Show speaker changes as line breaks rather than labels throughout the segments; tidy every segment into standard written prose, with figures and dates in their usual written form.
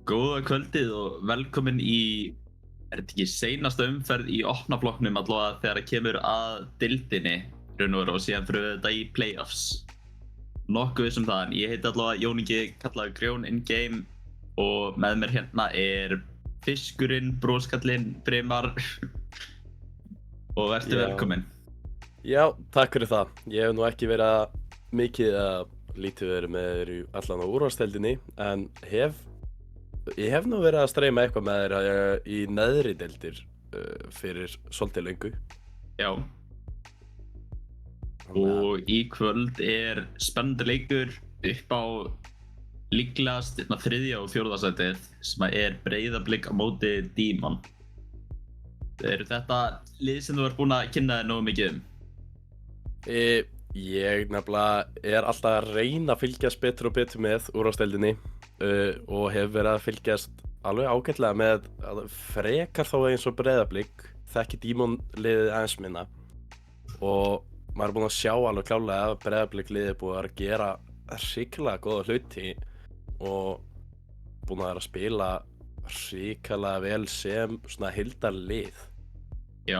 Góða kvöldið og velkomin í, er þetta ekki seinasta umferð í opna flokknum allavega þegar það kemur að deildinni raun og veru og síðan fyrir við þetta í playoffs. Nokkuð viss það, en ég heiti allavega Jón Ingi, kallaður Grjón in game og með mér hérna er fiskurinn, broskallinn, Brimar og vertu velkomin.
Já, takk fyrir það. Ég hef nú ekki verið mikið að lítið verið með þér í allan á úrvalsdeildinni, en ég hef nú verið að streyma eitthvað með þér í neðri deildir fyrir svolítið löngu.
Já. Og í kvöld er spennandi leikur upp á líklegast þriðja og fjórða sætið sem er Breiðablik á móti Dímon. Er þetta lið sem þú ert búinn að kynna þér nógu mikið um?
Ég nefnilega er alltaf að reyna að fylgjast betur og betur með úrvalsdeildinni og hef verið að fylgjast alveg ágætlega með frekar þá eins og Breiðablik, þekki Dímon liðið aðeins minna og maður er búinn að sjá alveg klálega að Breiðablik liðið er búið að gera hrikalega góða hluti og búinn að vera að spila hrikalega vel sem svona heildarlið.
Já,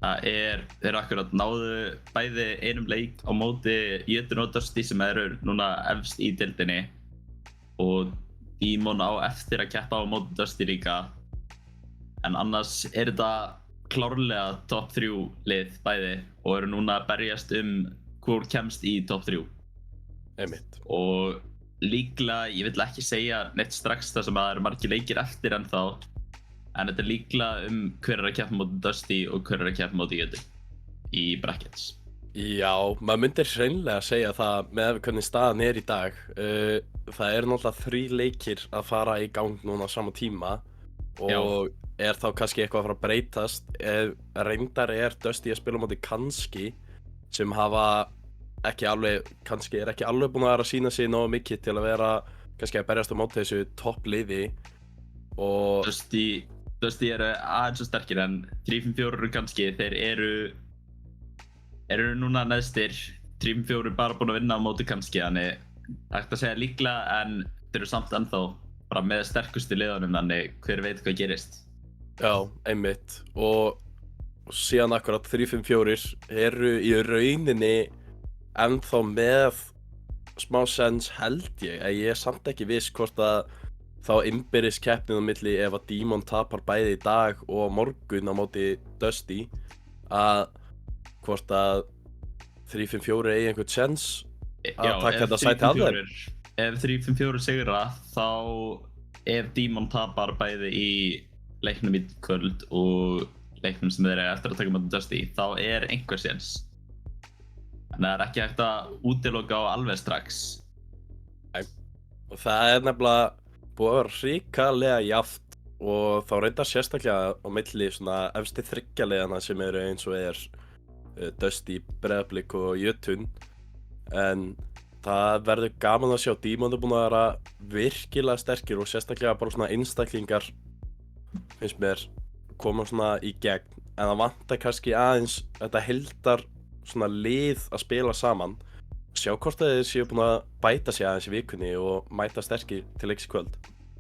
það þeir akkurat náðu bæði einum leik á móti Jötun og Dusty sem eru núna efst í deildinni og Dímon á eftir að keppa á móti Dusty líka, en annars er þetta klárlega top 3 lið bæði og eru núna að berjast hvor kemst í top 3.
Einmitt.
Og líklega, ég vill ekki segja neitt strax þar sem að það eru margir leikir eftir ennþá, en þetta er líklega hver er að keppa móti Dusty og hver er að keppa móti Jötun í brackets.
Já, maður myndir hreinlega segja það með hvernig staðan er í dag. Það eru náttúrulega 3 leikir að fara í gang núna á sama tíma og er þá kannski eitthvað að fara að breytast. Reyndar er Dusty að spila á móti kannski sem hafa ekki alveg búin að vera að sýna sig nógu mikið til að vera kannski að berjast á móti þessu toppliði og
Dusty eru aðeins og sterkir en 3-5-4 kannski, þeir eru núna neðstir, 3-5-4 bara búin að vinna á móti kannski, þannig hægt að segja líklega, en þeir eru samt ennþá bara með sterkustu liðunum, þannig hver veit hvað gerist.
Já, einmitt, og síðan akkurat 3-5-4 eru í rauninni ennþá með smá sens held ég er samt ekki viss hvort að þá innbyrðis keppnin á milli ef að Dímon tapar bæði í dag og á morgun á móti Dusty að hvort að 3-5-4 eigi einhvern sens að taka þetta sæti af þeim.
Ef 3-5-4 sigra þá ef Dímon tapar bæði í leiknum í kvöld og leiknum sem þeir eru eftir að taka móti Dusty þá er einhver sens. En það er ekki hægt að útiloka á alveg strax.
Nei, og það er nefnilega búið að vera hrikalega jafnt og þá reyndar sérstaklega á milli svona efsti 3 liðanna sem eru eins og Dusty, Breiðablik og Jötun, en það verður gaman að sjá Dímon er búin að vera virkilega sterkir og sérstaklega bara svona einstaklingar finnst mér koma svona í gegn, en það vantar kannski aðeins þetta heildar svona lið að spila saman, sjá hvort að þeir séu búin að bæta sig aðeins í vikunni og mæta sterkir til leiks í kvöld.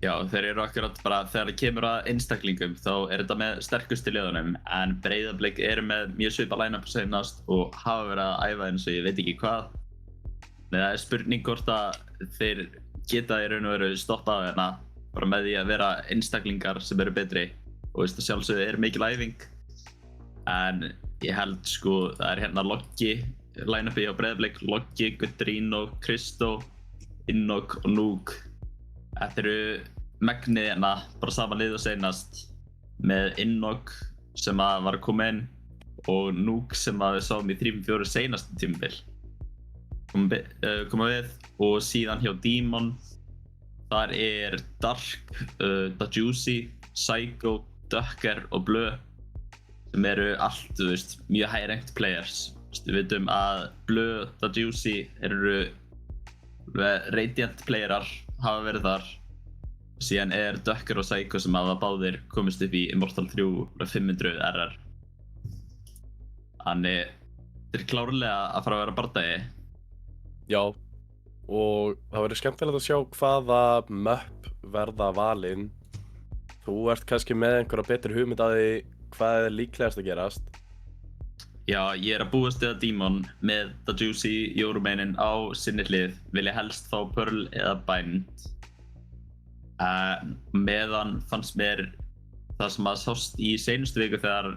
Já, þeir eru akkurat bara þegar það kemur að einstaklingum þá er þetta með sterkustu liðunum, en Breiðablik eru með mjög svipað line-up seinast og hafa verið að æfa eins og ég veit ekki hvað. Nei, það er spurning hvort að þeir geta í raun og veru stoppað hérna bara með því að vera einstaklingar sem eru betri og veist að sjálfsögðu er mikil æfing, en ég held sko það er hérna Loggi, line-upi hjá Breiðablik, Loggi, Gudrino, Kristó, Innok og Núk. Þetta eru megnið hérna bara sama lið og seinast með Innok sem að var að koma inn og Núk sem að við sáum í 3-4 seinasta tímabil koma við, og síðan hjá Dímon þar er Dark, Dajusi, Psycho, Ducker og Blö sem eru allt, þú veist, mjög high-ranked players. Við veitum að Blö, Dajusi eru Radiant playerar, hafa verið þar. Síðan er Ducker og Psycho sem hafa báðir komist upp í Immortal 3 og 500 RR. Þannig þetta er klárlega að fara að vera bardagi.
Já, og það verður skemmtilegt að sjá hvaða möpp verða valinn. Þú ert kannski með einhverja betri hugmynd að því hvað er líklegast að gerast.
Já, ég er að búast við að Demon með The Juicy Yorumeinin á sinni hlið vilja helst fá Pearl eða Bind. Meðan fannst mér það sem að sást í seinustu viku þegar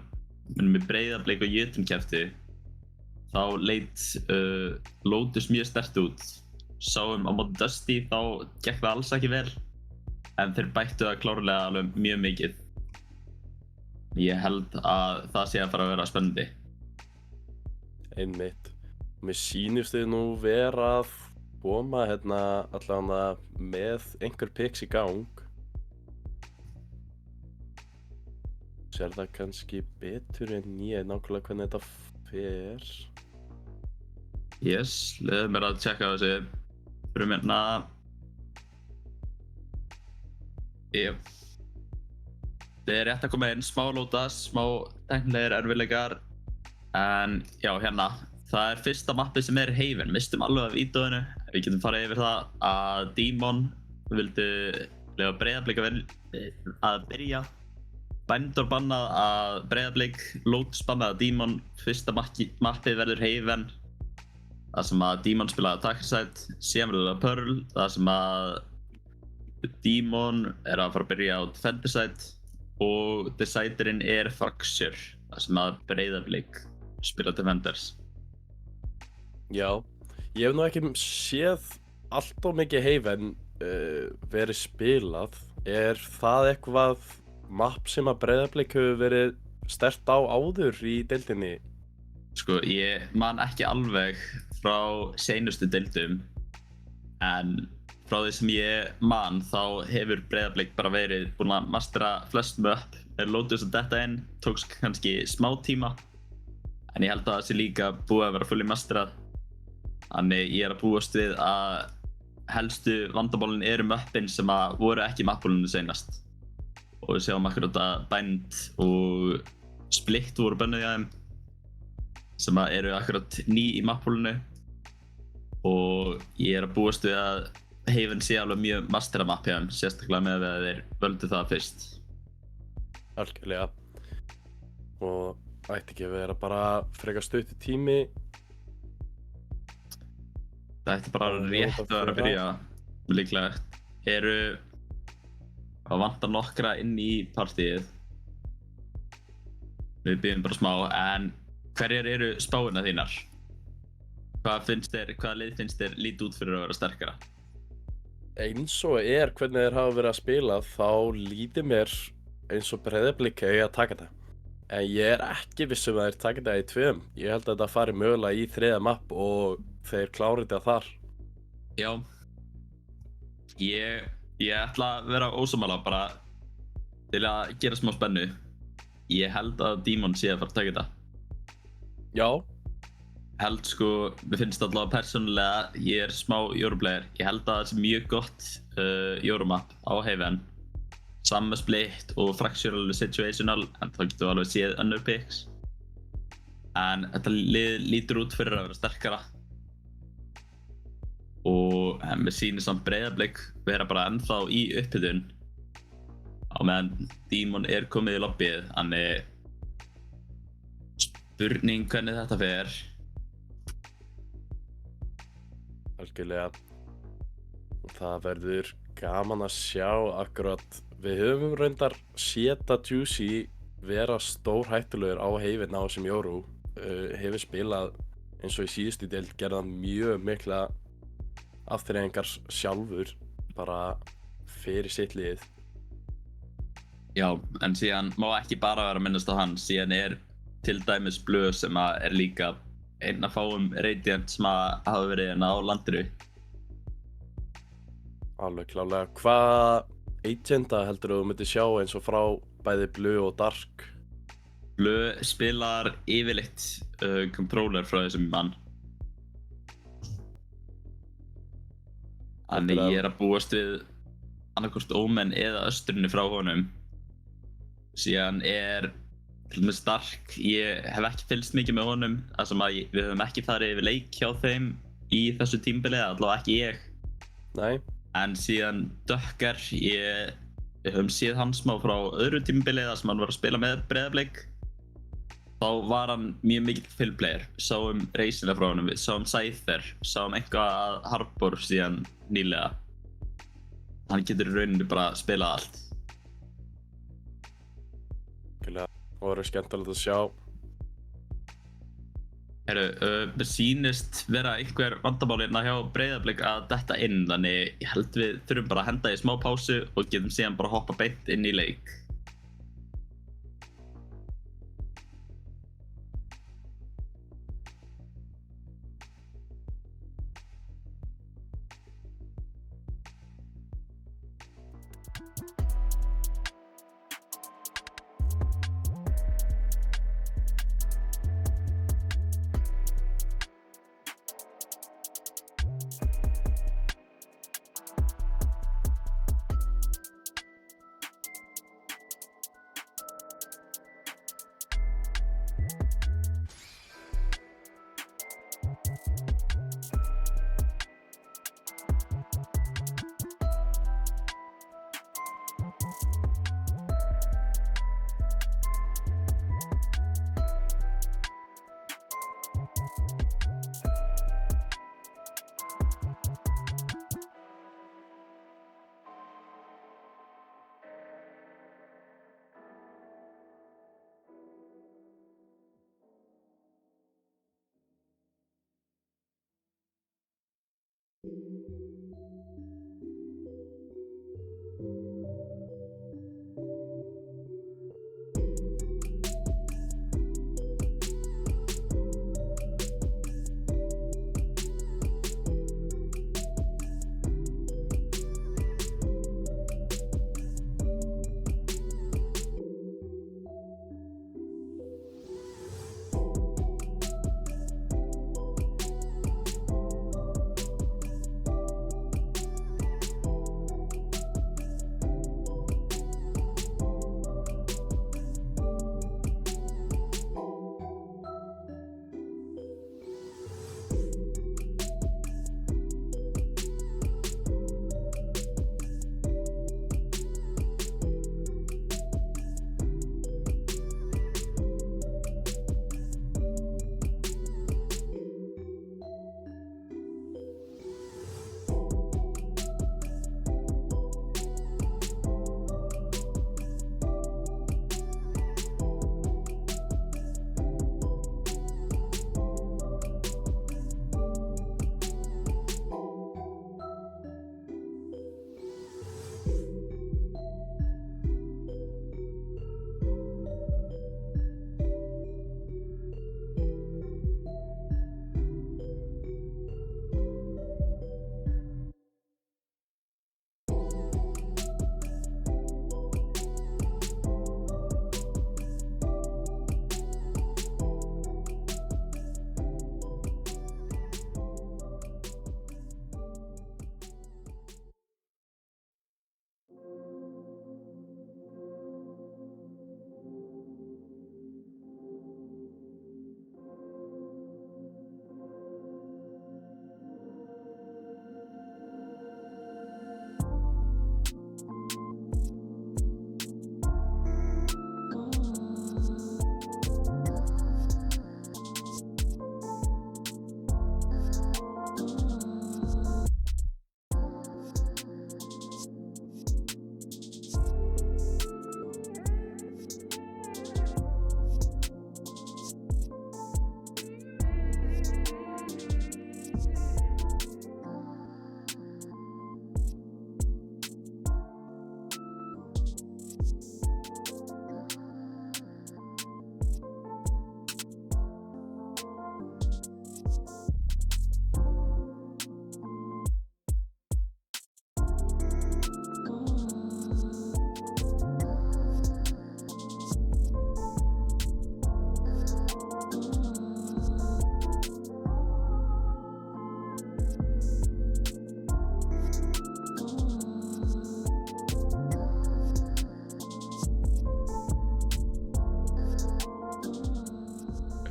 með Breiðablik og Jötun kepptu, þá leit Lotus mjög sterkt út. Sáum á móti Dusty, þá gekk það alls ekki vel, en þeir bættu það klárlega alveg mjög mikið. Ég held að það sé að fara að vera spennandi.
Einmitt. Mér sýnist þið nú vera að koma hérna allavega með einhver picks í gang. Sér það kannski betur en ég nákvæmlega hvernig þetta fer.
Yes, leiðu mér að tjekka þessi. Fyrir hérna. Jep. Það er rétt að koma inn, smá lótas, smá tæknilegir erfiðleikar. En já, hérna. Það er fyrsta mappið sem er Haven. Mistum alveg af ídóinu. Við getum farið yfir það að Demon vildu leyfa Breiðablik að byrja. Bændur bannað að Breiðablik, Lotus bannað að Demon. Fyrsta mappið verður Haven. Það sem að Demon spilaði Attacker Side, síðan verður það Pearl, það sem að Demon er að fara að byrja á Defender Side og Deciderinn er Fracture, það sem að Breiðablik spila Defenders.
Já, ég hef nú ekki séð allt of mikið Haven verið spilað. Er það eitthvað mapp sem að Breiðablik hefur verið sterkt á áður í deildinni?
Sko, ég man ekki alveg frá seinustu deildum, en frá því sem ég man þá hefur Breiðablik bara verið búin að mastera flest möpp. Lotus að detta inn tókst kannski smá tíma, en ég held að það sé líka búið að vera fully masterað. Þannig ég er að búast við að helstu vandamálin eru möppin sem að voru ekki í mappbólinu seinast. Og við sjáum akkurat að Bind og Split voru bönnuð í þeim, sem að eru akkurat ný í mappbólinu. Og ég er að búast við að Haven sé alveg mjög masterað mapp hjá þeim, sérstaklega með að þeir völdu það fyrst.
Algjörlega. Og ætti ekki að vera bara frekar stuttur tími.
Það ætti bara rétt að vera að byrja, líklega. Það vantar nokkra inn í partíið. Við bíðum bara smá, en hverjar eru spáina þínar? Hvaða lið finnst þér lítið út fyrir að vera sterkara?
Eins og hvernig þeir hafa verið að spila, þá líður mér eins og Breiðablik eigi að taka þetta. En ég er ekki viss um að þeir taka þetta í 2. Ég held að þetta fari mögulega í 3. mapp og þeir klári þetta þar.
Já. Ég ætla að vera ósammála bara til að gera smá spennu. Ég held að Demon sé að fara að taka þetta.
Já.
Held sko, mér finnst allavega persónulega, ég er smá Europlayer. Ég held að það sé mjög gott Euromap á Haven. Samme Split og Fracture alveg situational, en þá getum við alveg séð önnur picks. En þetta lítur út fyrir að vera sterkara. Og mér sýnir samt Breiðablik vera bara ennþá í upphitun. Á meðan Demon er komið í lobbyið, þannig spurning hvernig þetta fer.
Algjörlega. Og það verður gaman að sjá akkurat. Við höfum reyndar séð að Juicy vera stórhættulegur á Haven á þessum Yoru. Hefur spilað eins og í síðustu deild, gerða mjög mikla afþreyingar sjálfur bara fyrir sitt lið.
Já, en síðan má ekki bara vera að minnast á hann. Síðan er til dæmis Blue sem er líka einn af fáum Radiant sem hafa verið hérna á landinu.
Alveg klálega. Hvað agenda heldur þú myndir sjá eins og frá bæði Blue og Dark?
Blue spilar yfirleitt controller frá þessum mann. Þannig ég er að búast við annarkvort Omen eða Östrunni frá honum. Síðan til dæmis Dark, ég hef ekki fylgst mikið með honum, þar sem að við höfum ekki farið yfir leik hjá þeim í þessu tímabili, allavega ekki ég.
Nei.
En síðan Dökker, við höfum séð hann smá frá öðru tímabili þar sem hann var að spila með Breiðablik. Þá var hann mjög mikill fylgplayer. Við sáum reysilega frá honum, við sáum Scyther, sáum eitthvað að Harbor síðan nýlega. Hann getur í rauninni bara spilað allt.
Það voru skemmtilegt að sjá.
Mér sýnist vera einhver vandamál hérna hjá Breiðablik að detta inn, þannig ég held við þurfum bara að henda í smá pásu og getum síðan bara hoppa beint inn í leik.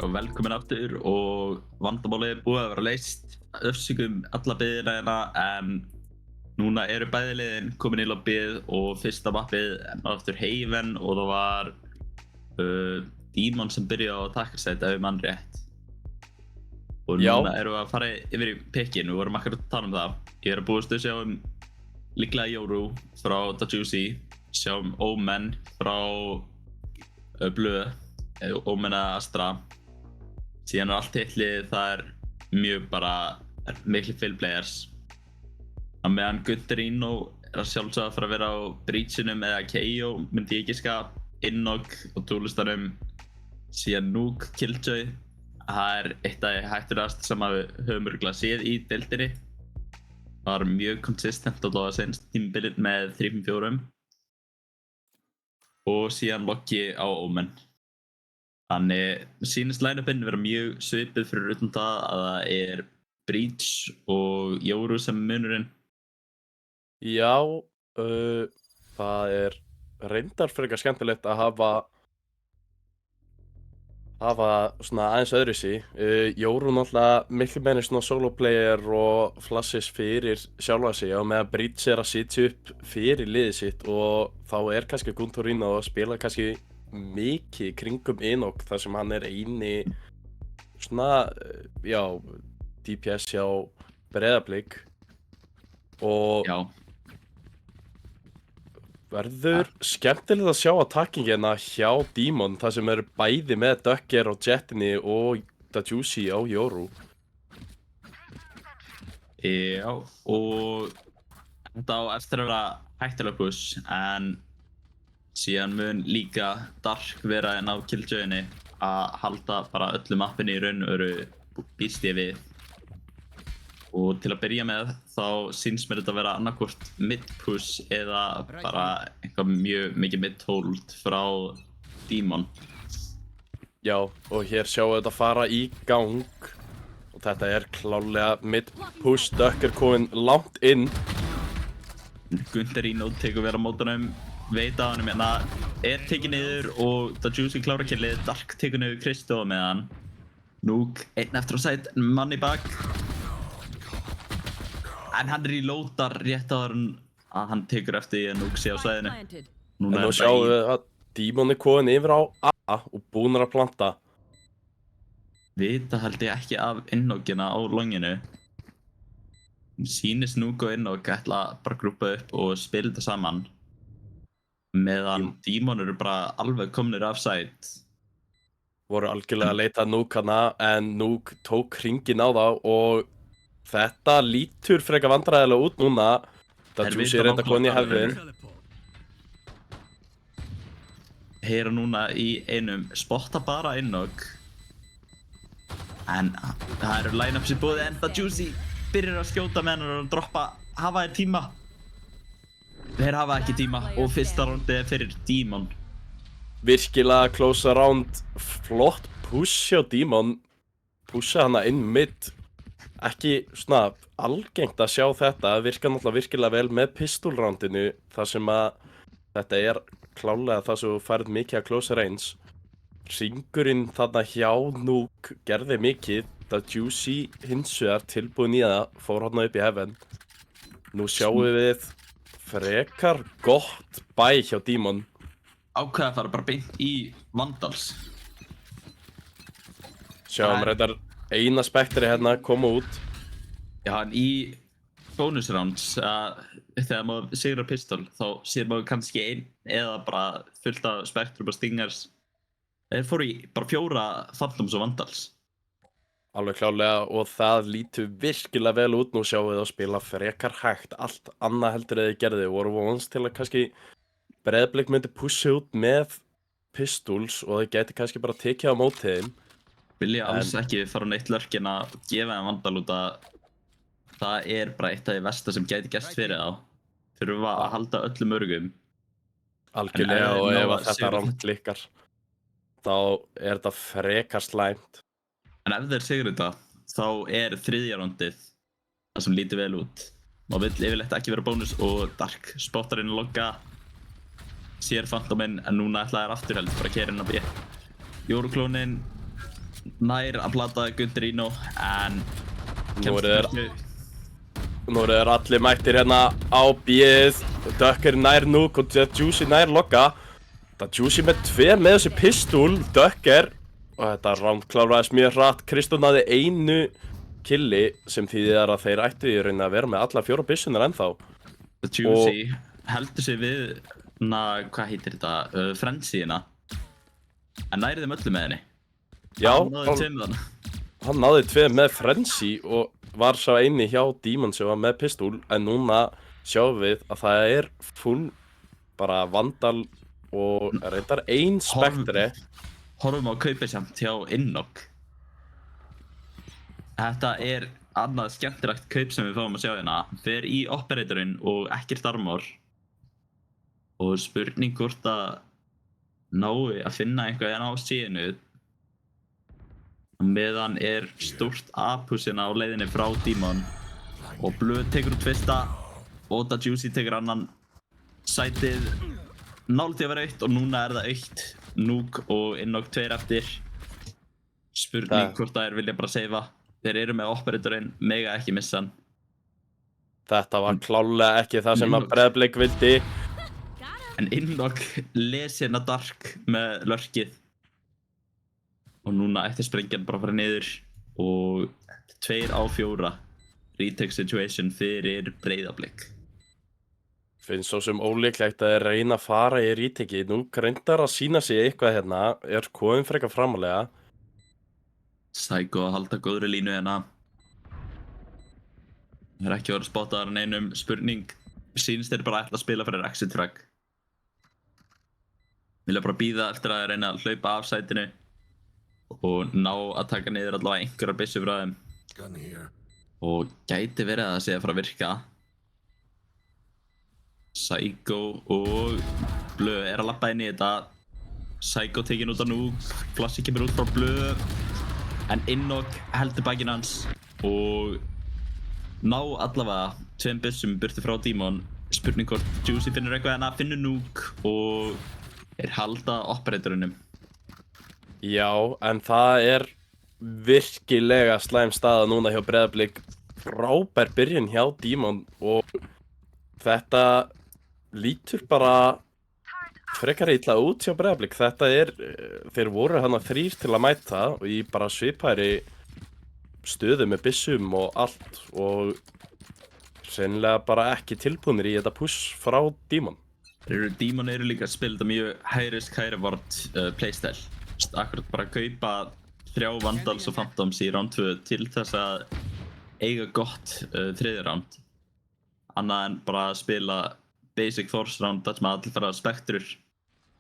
og velkomin aftur og vandamálið er búið að vera leyst. Öfsugum alla biðina hérna en Núna eru bæði liðin komin í lobbyið og fyrsta mappið aftur Haven og það var Demon sem byrjaði á Attackerside ef ég mann rétt. Og núna erum við að fara yfir í pickin, við vorum akkurat að tala það. Ég að búast að sjá líklega Yoru frá Da Juicy, sjáum Omen frá Blue, Omen eða Astra. Síðan allt hitlið, það mjög bara miklu fillplayers. Á meðan Gutterino að sjálfsögða að fara að vera á Breachinum eða KO myndi ég giska, Innog og Duelistanum, síðan Nuke, Killjoy. Það eitt af hættulegast sem við höfum örugglega séð í deildinni. Það var mjög konsistent allavega seinast tímabilið með 3-4. Og síðan Loki á Omen. Þannig sýnist line-upinn vera mjög svipið fyrir utan það að það Breach og Yoru sem munurinn.
Já, það reyndar frekar skemmtilegt að hafa svona aðeins öðruvísi. Yoru náttúrulega miklu meiri svona solo player og flashes fyrir sjálfa sig og meðan Breach að sitja upp fyrir liðið sitt og þá kannski Gunturino að spila kannski mikið kringum Enoch þar sem hann eini svona, já, DPS hjá Breiðablik og verður skemmtilegt að sjá attackingina hjá Demon þar sem bæði með Ducker og Jetini og Da Juicy á Yoru.
Já, og þetta á eftir að vera hættulega push en síðan mun líka Dark vera inn á Killjoyni að halda bara öllu mappinni í raun og veru býst ég við. Og til að byrja með þá sýnst mér þetta að vera annarkvort mid-push eða bara eitthvað mjög mikið mid-hold frá Demon.
Já, og hér sjáum við þetta fara í gang og þetta klárlega mid-push, Ducker komin langt inn.
Gunterino tekur vera á mótunum, veit að hann tekið niður og Da Juicy klára killið, Dark tekur niður Kristo með hann. Nuke einn eftir á side, mann í bak. En hann reloadar rétt áður en að hann tekur eftir því að Nuke sé á svæðinu.
En nú sjáum við að Demon komin yfir á A og búinn að planta.
Vita held ég ekki af Innogina á longinu. Sýnist Nuke og Innog ætla bara að grúpa upp og spila þetta saman. Meðan Demon bara alveg komnir af side.
Voru algjörlega að leita Nuke hana en Nuke tók hringinn á þá og þetta lítur frekar vandræðilega út núna. Da Juicy reynda komin í Heaven.
Heyra núna í einum spotta bara Innog. En það line-ups í boði en Da Juicy byrjar að skjóta meðan hann að droppa. Hafa þeir tíma? Þeir hafa ekki tíma og fyrsta roundið fyrir Demon.
Virkilega close around, flott push hjá Demon. Pusha hana inn mid. Ekki svona algengt að sjá þetta, virkar náttúrulega virkilega vel með pistolroundinu þar sem að þetta klálega það sem þú færð mikið að close range. Hringurinn þarna hjá Nuke gerði mikið, Da Juicy hins vegar tilbúin í það, fór hann upp í Heaven. Nú sjáum við frekar gott bæ hjá Demon.
Ákveða að fara bara beint í Vandals.
Sjáum reyndar eina spektri hérna koma út.
Já, en í bonus rounds, þegar maður sigrar pistol, þá sér maður kannski einn eða bara fullt af spektrum og stingers. Þeir fóru í bara 4 Phantoms og Vandals.
Alveg klárlega og það lítur virkilega vel út. Nú sjáum við að spila frekar hægt. Allt annað heldur þeir gerði. Voru vonast til að kannski Breiðablik myndi pusha út með pistols og þeir gæti kannski bara tekið á móti þeim.
Vilja alls ekki fara neitt lurkin að gefa þeim Vandal út að það bara eitt af því versta sem gæti gerst fyrir þá. Þurfa að halda öllum örgum.
Algjörlega og ef þetta round klikkar þá þetta frekar slæmt.
En ef þeir sigur þetta, þá þriðja roundið það sem lítur vel út. Maður vill yfirleitt ekki vera bónus og Dark spottar inn að logga. Sér Phantominn en núna ætla þær aftur heldur bara að keyra inn á B. Yoru-klónin nær að plata Gunterino en
Nú eru þeir nú eru allir mættir hérna á B-ið. Duck nær Nuke og Juicy nær Logga. Það Juicy með 2 með þessi pistol, Duck og þetta round kláraðist mjög hratt. Kristón hafði 1 killi sem þýðir að þeir ættu í rauninni að vera með alla 4 byssunar ennþá.
Juicy heldur sig við, hvað heitir þetta, frenzy-ina. En næri þeim öllu með henni.
Já, hann náði 2 með frenzy og var sá eini hjá Demon sem var með pistol, en núna sjáum við að það er full bara Vandal og reyndar 1 Spectre.
Horfum á kaupið samt hjá Innok. Þetta er annað skemmtilegt kaup sem við fáum að sjá hérna. Fer í operatorinn og ekkert armor. Og spurning hvort að nái að finna eitthvað hérna á síðinu. Meðan er stórt A-push hérna á leiðinni frá Demon. Og Blöð tekur út fyrsta. Og það Juicy tekur annan. Sætið nálægt í að vera autt og núna er það autt. Nuke og Innok 2 eftir. Spurning hvort það vilja bara seifa. Þeir eru með operatorinn, mega ekki missa hann.
Þetta var klálega ekki það sem að Breiðablik vildi.
En Innok lesi hérna Dark með lurkið. Og núna eftir sprengjan bara fara niður. Og 2 á 4. Retake situation fyrir Breiðablik.
Finnst svo sem ólíklegt að reyna að fara í retake. Nú reyndar að sína sig eitthvað hérna. Er komin frekar framalega.
Psycho að halda góðri línu hérna. Það er ekki verið að spotta þar neinum. Spurning, sýnist þeir bara ætla að spila fyrir exit frag. Vilja bara bíða eftir að reyna að hlaupa af sætinu. Og ná að taka niður allavega einhverjar byssur frá þeim. Og gæti verið að það sé að fara að virka. Psycho og Blöð er að labba inn í þetta. Psycho tekin út á Nuke. Flassi kemur út frá Blöð. En Innok heldur bakinn hans og ná allavega 2 byssum burtu frá Demon. Spurning hvort Juicy finnur eitthvað hérna, finnur Nuke og halda operatorunum.
Já, en það er virkilega slæm staða núna hjá Breiðablik. Frábær byrjun hjá Demon og þetta lítur bara frekar illa út hjá Breiðablik. Þetta þeir voru hana 3 til að mæta og í bara svipaðri stöðu með byssum og allt og sennilega bara ekki tilbúnir í þetta push frá Demon.
Demon eru líka að spila þetta mjög high risk, high reward playstyle. Akkurat bara að kaupa 3 Vandals og Phantoms í round 2 til þess að eiga gott 3. round. Annað en bara að spila basic force round þar sem allir fara Spectrur.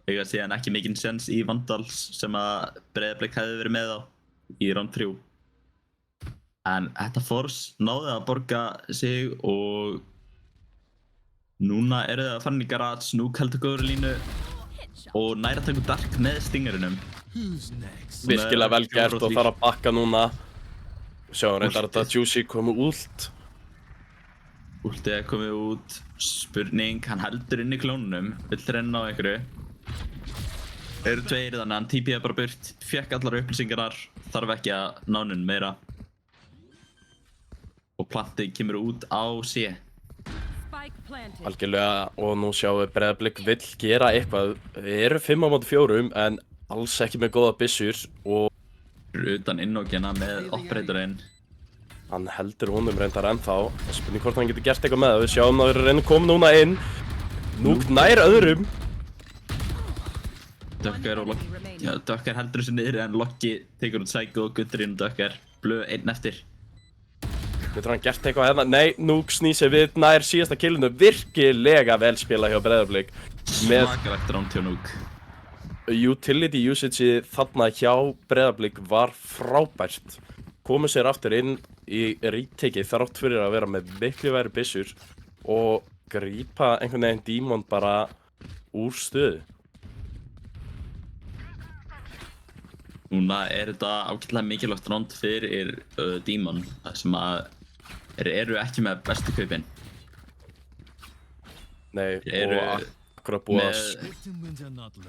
Eiga síðan ekki mikinn sens í Vandals sem að Breiðablik hefði verið með á í round 3. En þetta force náði að borga sig og núna eru það að fara inn í garage. Nuke heldur góðri línu og næra að taka Dark með stingerinum.
Virkilega vel gert og þarf að bakka núna. Sjáum reyndar að Juicy komu út.
Últið er komið út. Spurning, hann heldur inn í klónunum. Vill renna á einhverju. Eru 2 þannig að hann TP-ði bara burt. Fékk allar upplýsingarnar. Þarf ekki að ná honum meira. Og plantið kemur út á C.
Algjörlega, og nú sjáum við Breiðablik vill gera eitthvað. Við eru 5 á móti 4 en alls ekki með góða byssur og
utan Innokina með operatorinn.
Hann heldur honum reyndar ennþá. Spurning hvort hann getur gert eitthvað með það. Við sjáum að við erum reyna koma núna inn. Nuke nær öðrum.
Ducker heldur þessu niður en Loki tekur út Psycho og Gutterinn og Ducker. Blöð 1 eftir.
Getur hann gert eitthvað hérna? Nei, Nuke snýr sig við nær síðasta killinu. Virkilega vel spila hjá Breiðablik.
Svakalegt round hjá Nuke.
Utility usage þarna hjá Breiðablik var frábært. Komu sér aftur inn í retake þrátt fyrir að vera með miklu væri byssur og grípa einhvern veginn Demon bara úr stöðu.
Núna er þetta ágætlega mikilvægt round fyrir Demon sem að eru ekki með bestu kaupin.
Nei, og akkurat búið að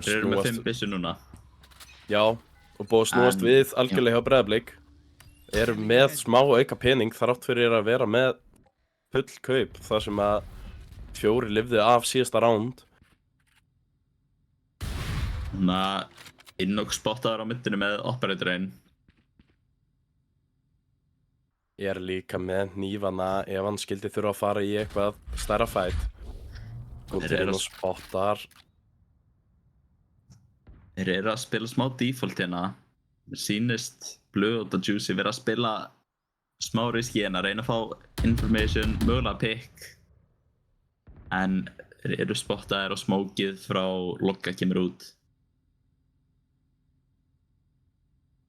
Þeir eru með 5 byssur núna.
Já, og búið að snúast við algjörlega hjá Breiðablik. Eru með smá auka pening þrátt fyrir að vera með full kaup þar sem að 4 lifðu af síðasta ránd.
Þannig að Innok spottaður á myndinu með operatorinn.
Ég er líka með hnífana ef hann skildi þurfa að fara í eitthvað stærra fight. Últirinn og spottar.
Þeir eru að spila smá default hérna. Mér sýnist Blue og Juicy vera að spila smá riski en að reyna að fá information, mögulega pick. En þeir eru spottaðir og smókið frá Logga kemur út.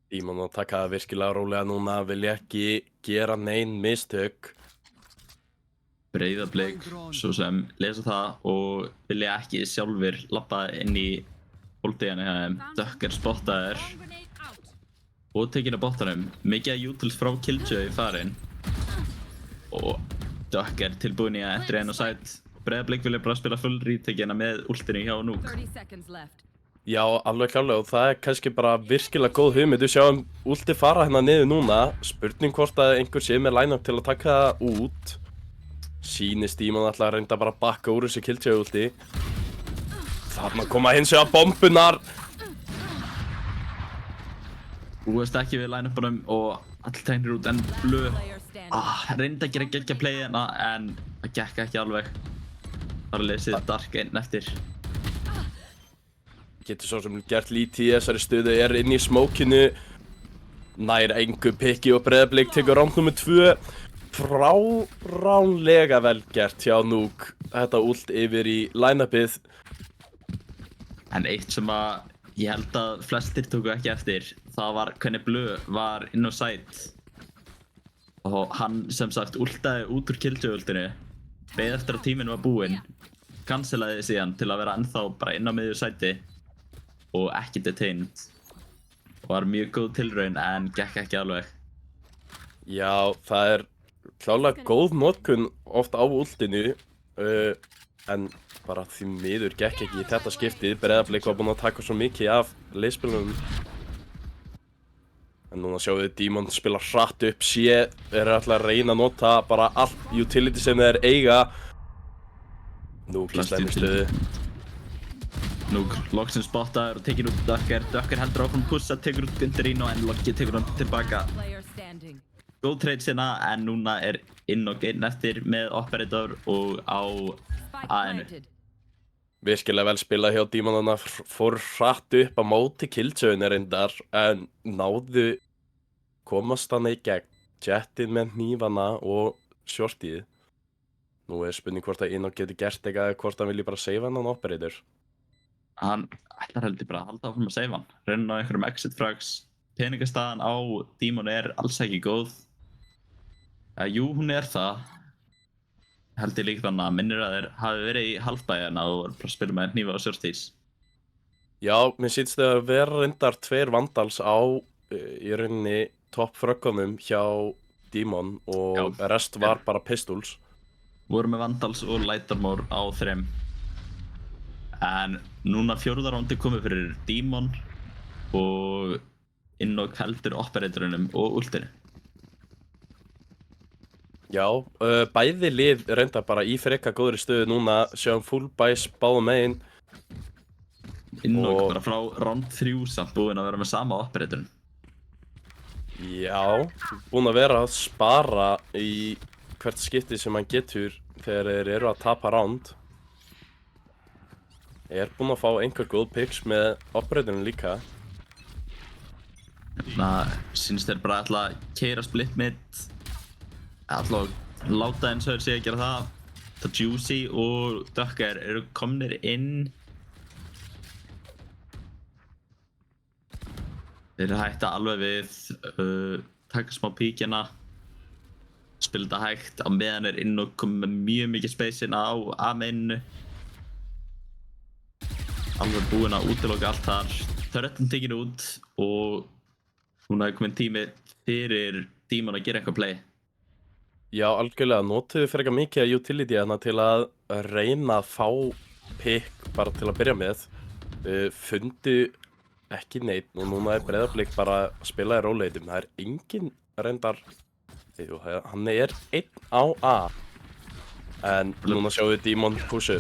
Dímon að taka það virkilega rólega núna, vilja ekki gera nein mistök.
Breiðablik, svo sem lesa það og vilja ekki sjálfur labba inn í holdeginu hjá þeim. Dökk spottaður og tekinn á bottanum. Mikið utils frá Killjoy farin og Dökk tilbúin í að eftir einn og sæt. Breiðablik vilja bara spila full retakina með ultinu hjá Núk.
Já, alveg klálega og það kannski bara virkilega góð hugmynd. Við sjáum ulti fara hérna niður núna. Spurning hvort að einhver sé með line-up til að taka það út. Sýnist Dímon alltaf að reynda bara að bakka úr þessu Killjoy ulti. Þarna koma hins vegar bombunar.
Búist ekki við line-upunum og allir tegnir út en Blue reynda að gera geggja play hérna en það gekk ekki alveg. Það er lesið Dark inn eftir.
Getur svo sem gert lítið í þessari stöðu, er inn í smókinu. Nær engu pikki og Breiðablik tekur ránd nummer 2. Fráránlega vel gert hjá Núk. Þetta ult yfir í line-upið.
En eitt sem að ég held að flestir tóku ekki eftir, það var hvernig Blue var inn á site. Og hann sem sagt ultaði út úr Killjoy ultinu, beið eftir að tíminn var búinn, cancelaði síðan til að vera ennþá bara inn á miðju sæti og ekki detained. Var mjög góð tilraun en gekk ekki alveg.
Já, það er klálega góð notkun oft á ultinu, en bara því miður gekk ekki í þetta skiptið. Breiðablik var búinn að taka svo mikið af liðspilunum. En núna sjáum við Dímon spila hratt upp, er alltaf að reyna að nota bara allt utility sem þeir eiga. Núk í slæmri stöðu.
Núk loksins spottaður og tekinn út Dökker. Dökker heldur áfram pussa, tekur út Gunterino en Loggi tekur hann tilbaka. Góð trade sinna en núna er Innok inn eftir með operator og á A-inu.
Virkilega vel spilað hjá Dímon, þannig að fór hratt upp á móti Killjoyinu reyndar en náðu komast hann í gegn. Jettið með hnífana og shortið. Nú er spurning hvort að Innok getur gert eitthvað eða hvort hann vilji bara save hann operator.
Hann ætlar heldur bara að halda áfram að save hann. Reyna á einhverjum exit frags. Peningastaðan á Dímon er alls ekki góð. Jú, hún er það. Held ég líka þannig að minnir að þeir hafi verið í halfbæjarna og bara spila með hnífa og shorties.
Já, mér sýnst þau að vera reyndar 2 vandals á í rauninni topp fröggunum hjá Dímon og rest var bara pistols.
Voru með vandals og lightarmore á 3. En núna 4. rándi komið fyrir Dímon og Innok heldur operatorunum og ultinu.
Já, bæði lið reyndar bara í freka góðri stöðu núna, sjáum full buys báðum megin.
Innok bara frá round 3 samt búinn að vera með sama operatorun.
Já, búinn að vera að spara í hvert skipti sem hann getur þegar þeir eru að tapa round. Er búinn að fá einhver góð picks með operatorun líka.
Sýnst þeir bara ætla að keyra split mid. Ætla að láta eins og þeir sé að gera það. Það Juicy og Dökker eru komnir inn. Þeir hætta alveg við, taka smá píkina. Spila þetta hægt á meðan er inn og komið með mjög mikið space inn á A-maininu. Alveg búinn að útiloka allt þar. Turretin tekinn út og núna er komin tími fyrir Dímon að gera eitthvað play.
Já, algjörlega. Notuðu frekar mikið að utility hérna til að reyna að fá pick bara til að byrja með. Fundu ekki neitt og núna er Breiðablik bara að spila í róleitum. Það er engin reyndar, hann er 1 á A En núna sjáum við Demon pushu.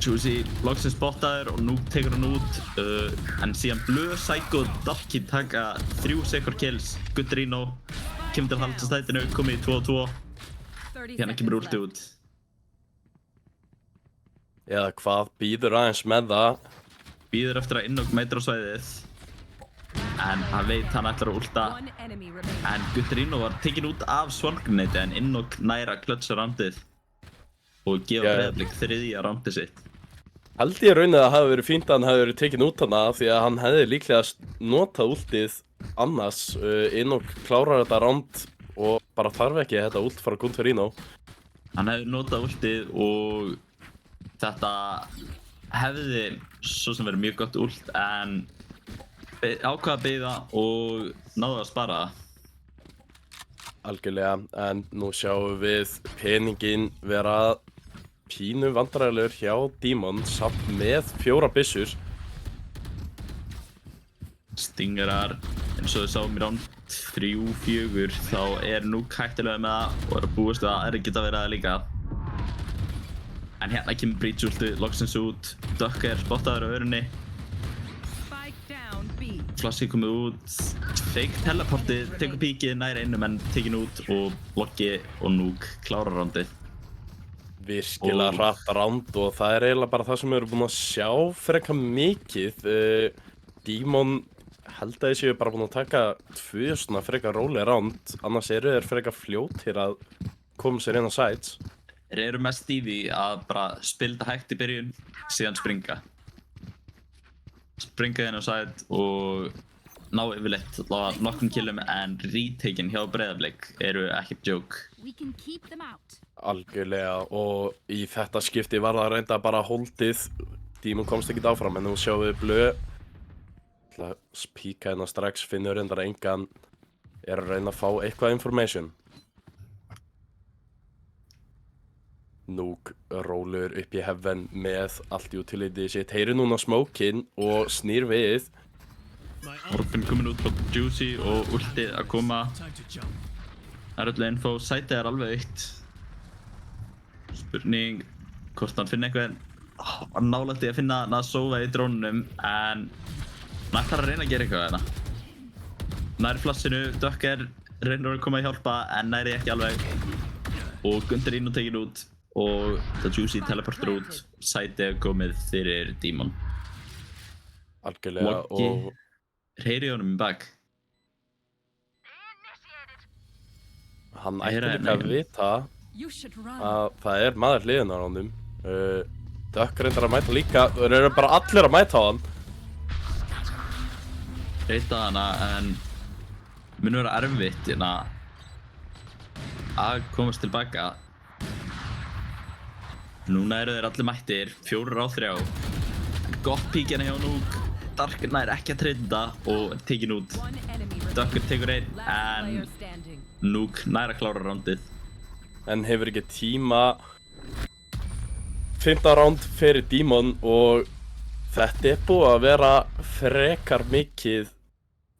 Juicy loksins spottaður og nú tekur hann út. En síðan Blue, Psycho og Darky taka 3 second kills. Gutterino kemur til að halda stætinu, komið í 2-2. Hérna kemur últi út.
Eða hvað, býður aðeins með það.
Býður eftir að Innok mætir á svæðið. En hann veit hann ætlar að últa. En Gutterino var tekinn út af Swarm-grenade en Innok næra klötsa rándið. Og gefa Breiðablik 3. rándið sitt.
Held ég raunin að það hafi verið fínt að hann hafi verið tekinn út hana því að hann hefði líklega notað últið annars. Innok klárar þetta ránd og bara þarf ekki þetta últ frá Gutterino.
Hann hefði notað últið og þetta hefði svo sem verið mjög gott últ en ákvað að beygja og náðu að spara það.
Algjörlega, en nú sjáum við peningin vera pínu vandræðilegur hjá Demon samt með 4 byssur.
Stingarar, eins og við sáum í round 3-4 þá Nuke hættulega með það og að búast við að aðrir geta verið það líka. En hérna kemur Breach últið loksins út, Duck spottaður á örunni. Flashy komið út, Fake teleportið, tekur píkið nær einum en tekinn út og Bloggi og Nuke klárar rándið.
Virkilega hratt ránd og það eiginlega bara það sem við erum búin að sjá frekar mikið. Demon held að þeir séu bara búin að taka 2 svona frekar róleg ránd, annars eru þeir frekar fljótir að koma sér inn á sites.
Þeir eru mest í því að bara spila hægt í byrjun, síðan springa. Springa inn á side og ná yfirleitt allavega nokkrum killum en retaken hjá Breiðablik eru ekkert joke.
Algjörlega og í þetta skipti var það reynda bara holdið. Demon komst ekkert áfram en nú sjáum við Blue. Það spíka hérna strax, finnur reyndar engan, er að reyna að fá eitthvað information. Nuke rólur upp í heaven með allt utility sitt, heyrir núna smokeinn og snýr við.
Orpin komin út frá Juicy og últið að koma. Það er öllu info, sætið er alveg aukt. Spurning hvort hann finna eitthvað var nálægt í að finna Nasova í drónunum en hann ætlar að reyna að gera eitthvað þarna. Nær flassinu, Duck reynir að koma að hjálpa en næri ekki alveg og Gutterino tekinn út. Og það Juicy teleportur út, sætið komið fyrir Demon.
Algjörlega og
heyri honum í bak.
Hann ætti líka að vita að það er maður hliðina á honum. Duck reyndar að mæta líka, þeir eru bara allir að mæta á hann.
Reyta hana en mun vera erfitt að komast tilbaka. Núna eru þeir allir mættir, 4 á 3. Gott pík hérna hjá Nuke. Dark nær ekki að treyta og tekinn út. Duck tekur einn en Nuke nær að klára rándið.
En hefur ekki tíma. 15 ránd fyrir Demon og þetta er búið að vera frekar mikið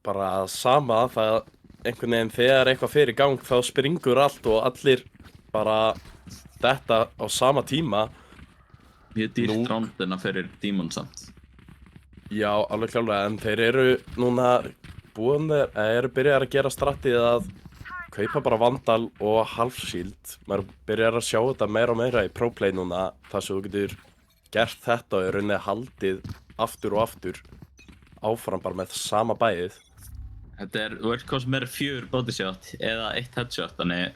bara sama. Það einhvern veginn þegar eitthvað fer í gang þá springur allt og allir bara þetta á sama tíma.
Mjög dýrt rándina fyrir Demon samt.
Já, alveg klálega, en þeir eru núna byrjar að gera strattið að kaupa bara Vandal og Half-Shield. Maður byrjar að sjá þetta meira og meira í Pro-Play núna, þar sem þú getur gert þetta og í rauninni haldið aftur og aftur áfram bara með sama bæið.
Þetta þú veist hvað sem 4 body shot eða 1 headshot, þannig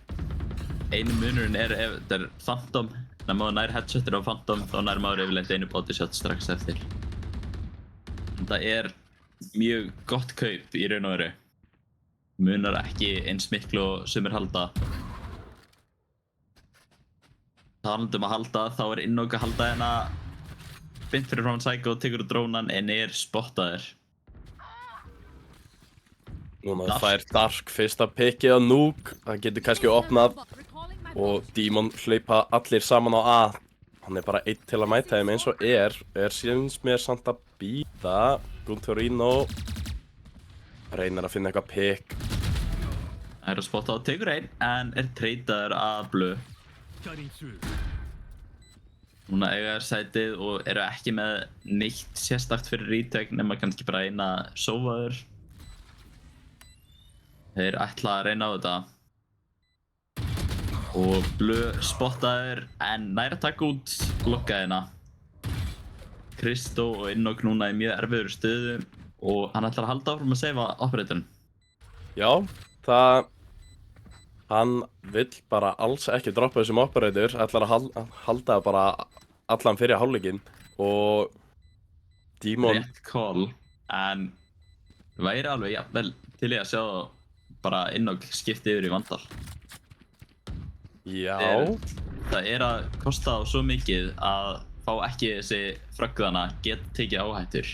einu munurinn ef þetta er Phantom, en maður nær headshotir á Phantom þá nær maður yfirleitt einu body shot strax eftir. Þetta er mjög gott kaup í raun og veru. Munar ekki eins miklu og sumir halda. Talandi að halda, þá er Innok að halda hérna beint fyrir frá Psycho, tekur úr drónan en spottaður.
Núna fær Dark fyrsta pickið á Nuke, það getur kannski opnað og Demon hlaupa allir saman á A. Hann er bara einn til að mæta þeim eins og síðans mér samt að býta. Gutterino reynir að finna eitthvað pick.
Aerospotta og tekur einn en er treytaður að Blue. Núna eiga þær sætið og eru ekki með neitt sérstakt fyrir retake nema kannski bara eina sófaður. Þeir ætla að reyna á þetta. Og Blue spottaður en nær að taka út lokkaðina. Kristó og Innok núna í mjög erfiður stöðu og hann ætlar að halda áfram að seifa operatorinn.
Já, hann vill bara alls ekki droppa þessum operator, ætlar að halda bara allan fyrir hálfleikinn og Demon...
Rétt call, en væri alveg jafnvel til í að sjá bara Innok skipti yfir í Vandal.
Já.
Það er að kosta á svo mikið að fá ekki þessi fröggðana geta tekið áhættur.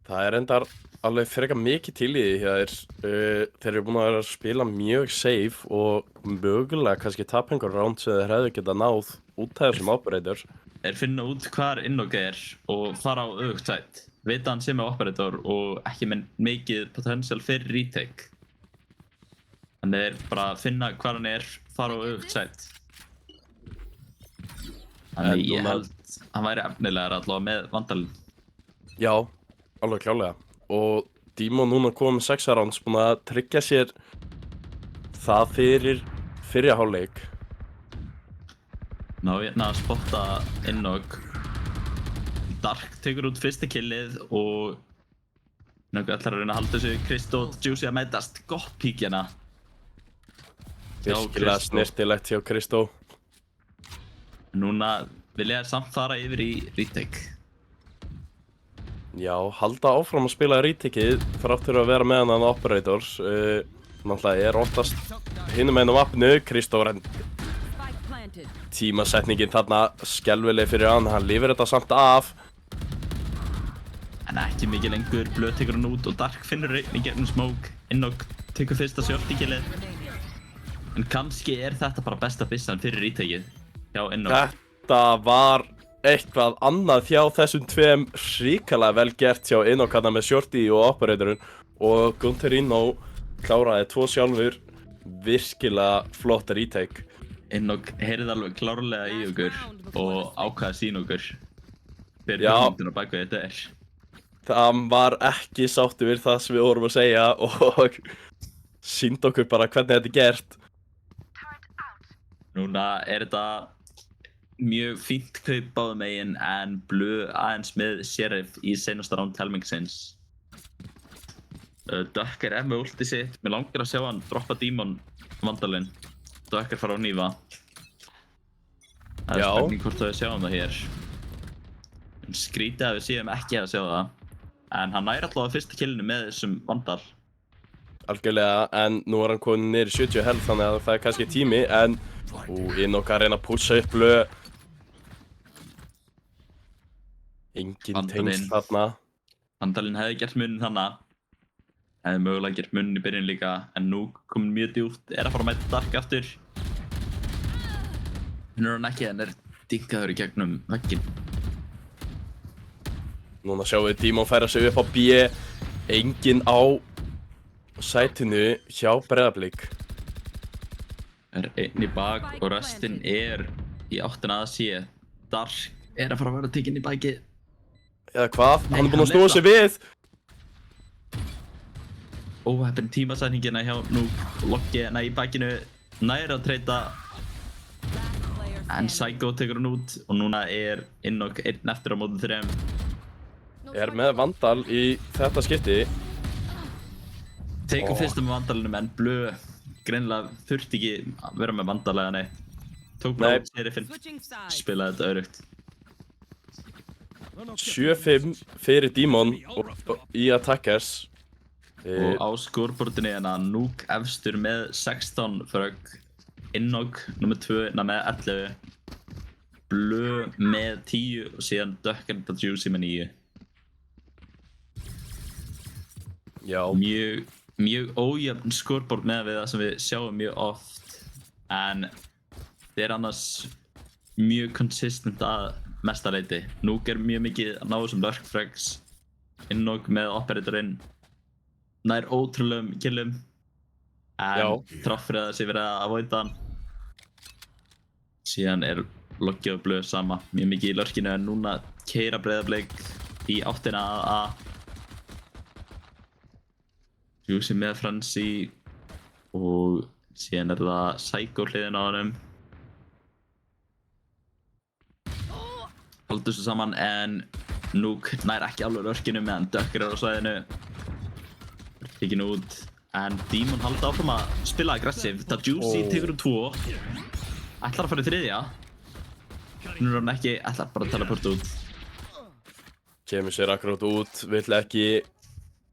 Það er endar alveg frekar mikið til í því hér. Þeir eru búin að vera að spila mjög safe og mögulega kannski tapa einhver round sem þeir hefðu getað náð út af þessum operator.
Þeir finna út hvar Innok er og fara á öfugt side. Vita hann sem er operator og ekki með mikið potential fyrir retake. Þannig þeir bara finna hvar hann er, fara á öfugt side. Þannig ég held hann væri efnilegar allavega með Vandalinn.
Já, alveg klálega. Og Demon núna komið með 6 rounds, búin að tryggja sér það fyrir fyrri hálfleik.
Ná hérna að spotta Innok. Dark tekur út fyrsta killið og Innok ætlar að reyna að halda þessu. Kristó og Juicy að mætast. Gott pík hérna.
Virkilega snirtilegt hjá Kristó.
Núna vil ég samt fara yfir í retake.
Já, halda áfram að spila retakeið þráttur að vera með hann operators. Náttúrulega er oftast hinum meginn á mappinu. Kristó tímasetningin þarna skelfileg fyrir hann lifir þetta samt af.
En ekki mikið lengur, Blue tekur hann út og Dark finnur einn í gegnum smoke. Innok tekur fyrsta shorty-killið. En kannski er þetta bara besta byssan fyrir retakeið hjá Innok.
Þetta var eitthvað annað hjá þessum tveim hrikalega vel gert hjá Innok hann með shorty og operatorinn og Gunterino kláraði 2 sjálfur. Virkilega flott retake.
Innok heyrði alveg klárlega í okkur og ákvaði að sína okkur fyrir
Já.
hugmyndina bak við þetta er.
Það var ekki sáttur við það sem við vorum að segja og sýndi okkur bara hvernig þetta er gert.
Núna er þetta mjög fínt kaup báðum megin en Blue aðeins með Sheriff í seinasta round helmingsins. Duck er með ulti sitt. Mér langar að sjá hann droppa Demon Vandalinn. Duck er fara á nýfa. Það er spurning hvort við sjáum það hér. Skrítið að við séum ekki að sjá það. En hann næri alltaf að fyrsta killinu með þessum Vandal.
Algjörlega, en nú er hann komin niður í 70 health þannig að það er kannski tími en Innok að reyna að pússa upp Blue. Engin tengsl þarna.
Vandalinn hefði gert muninn þannig. Hefði mögulega gert muninn í byrjun líka en nú komin mjög djúpt, er að fara að mæta Dark aftur. Hún er hann ekki en er diggaður í gegnum vegginn.
Núna sjáum við Demon færa sig upp á B. Engin á sætinu hjá Breiðablik.
Er einn í bak og restinn er í áttina að sé. Dark er að fara að vera tekinn í bakið.
Eða hvað?
Nei,
Hann er búinn að
hann
snúa sig við.
Óheppin tímasætningina hjá Nuke. Loggina í bakinu. Nær að treyta. En Psycho tekur hann út og núna er Innok einn eftir á móti 3.
Er með Vandal í þetta skipti.
Tekur fyrst með Vandalinum en Blue greinilega þurfti ekki að vera með Vandal eða neitt. Tók bara út Sheriffinn. Spilaði þetta örugt.
7-5 fyrir Demon í Attackers.
Og á scoreboardinu hérna Nuke efstur með 16 frögg. Innok nr. 2 með 11. Blue með 10 og síðan Duck and Juicy með 9.
Já.
Mjög ójöfn scoreboard með við það sem við sjáum mjög oft. En það er annars mjög consistent að mesta leyti. Nuke er mjög mikið að ná þessum lurk frags. Innok með operatorinn. Nær ótrúlegum killum. En þrátt fyrir að það sé verið að avoida hann. Síðan Loki og Blöð sama, mjög mikið í lurkinu, en núna keyra Breiðablik í áttina að A. Juicy með Fransi og síðan það Psycho hliðin á honum. Haldur svo saman en Nuke nær ekki alveg lurkinu meðan Dökker á svæðinu. Tekin út, en Demon halda áfram að spila aggressiv. Það Juicy tekur 2. Ætlar að fara í 3. Nú hann ekki, ætlar bara að teleporta út.
Kemur sér akkurát út, vill ekki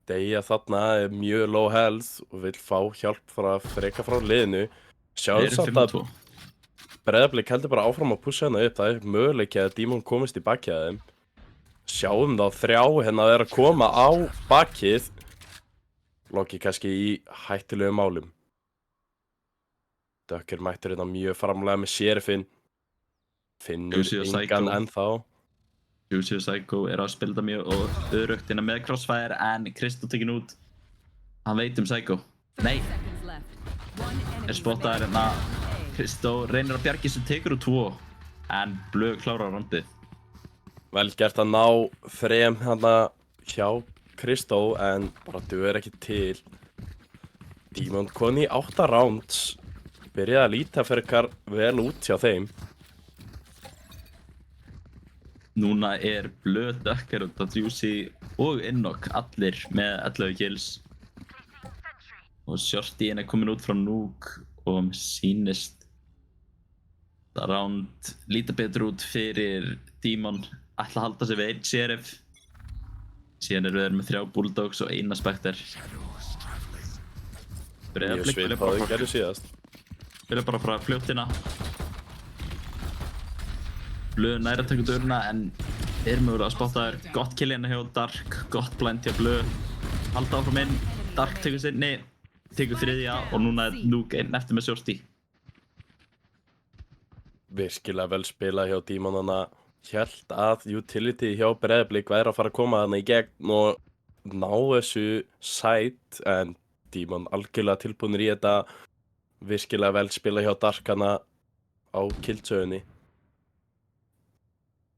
deyja þarna, mjög low health og vill fá hjálp freka frá liðinu. Sjáum samt að Breiðablik heldur bara áfram að pusha hérna upp. Það möguleiki að Demon komist í bakið að þeim. Sjáum þá 3 hérna að koma á bakið. Loki kannski í hættulegum málum. Dökker mættur hérna mjög framlega með Sheriffinn. Finnur engan ennþá.
Juicy og Psycho að spila þetta mjög og örugt innan með Crossfire, en Kristó tekin út. Hann veit Psycho. Nei! Spottaður hérna. Kristó reynir að bjarga sem tekur úr 2, en Blöð klárar rondið.
Vel gert að ná 3 hérna hjá Kristó, en bara dugur ekki til. Demon kom í 8 rounds. Byrjaði að líta fyrir vel út hjá þeim.
Núna Blöð, Dökker og Juicy og Innok allir með 11 kills. Og Shorty komin út frá Nuke og sýnist það round líta betur út fyrir Demon. Ætla að halda sig við 1 Sheriff. Síðan þeir með 3 Bulldogs og 1 Spectre.
Mjög svipað þau gerðu síðast.
Vilja bara frá fljóttina. Blöð næra að taka döruna, en mögulega að spotta þér. Gott kill hérna hjá Dark, gott blind hjá Blöð. Halda áfram inn, Dark tekur sinni, tekur 3. og núna Nuke einn eftir með Shorty.
Virkilega vel spilað hjá Demon hana. Hélt að utility hjá Breiðablik væri að fara að koma hana í gegn og ná þessu side, en Demon algjörlega tilbúinir í þetta. Virkilega vel spilað hjá Dark hana á killsögunni.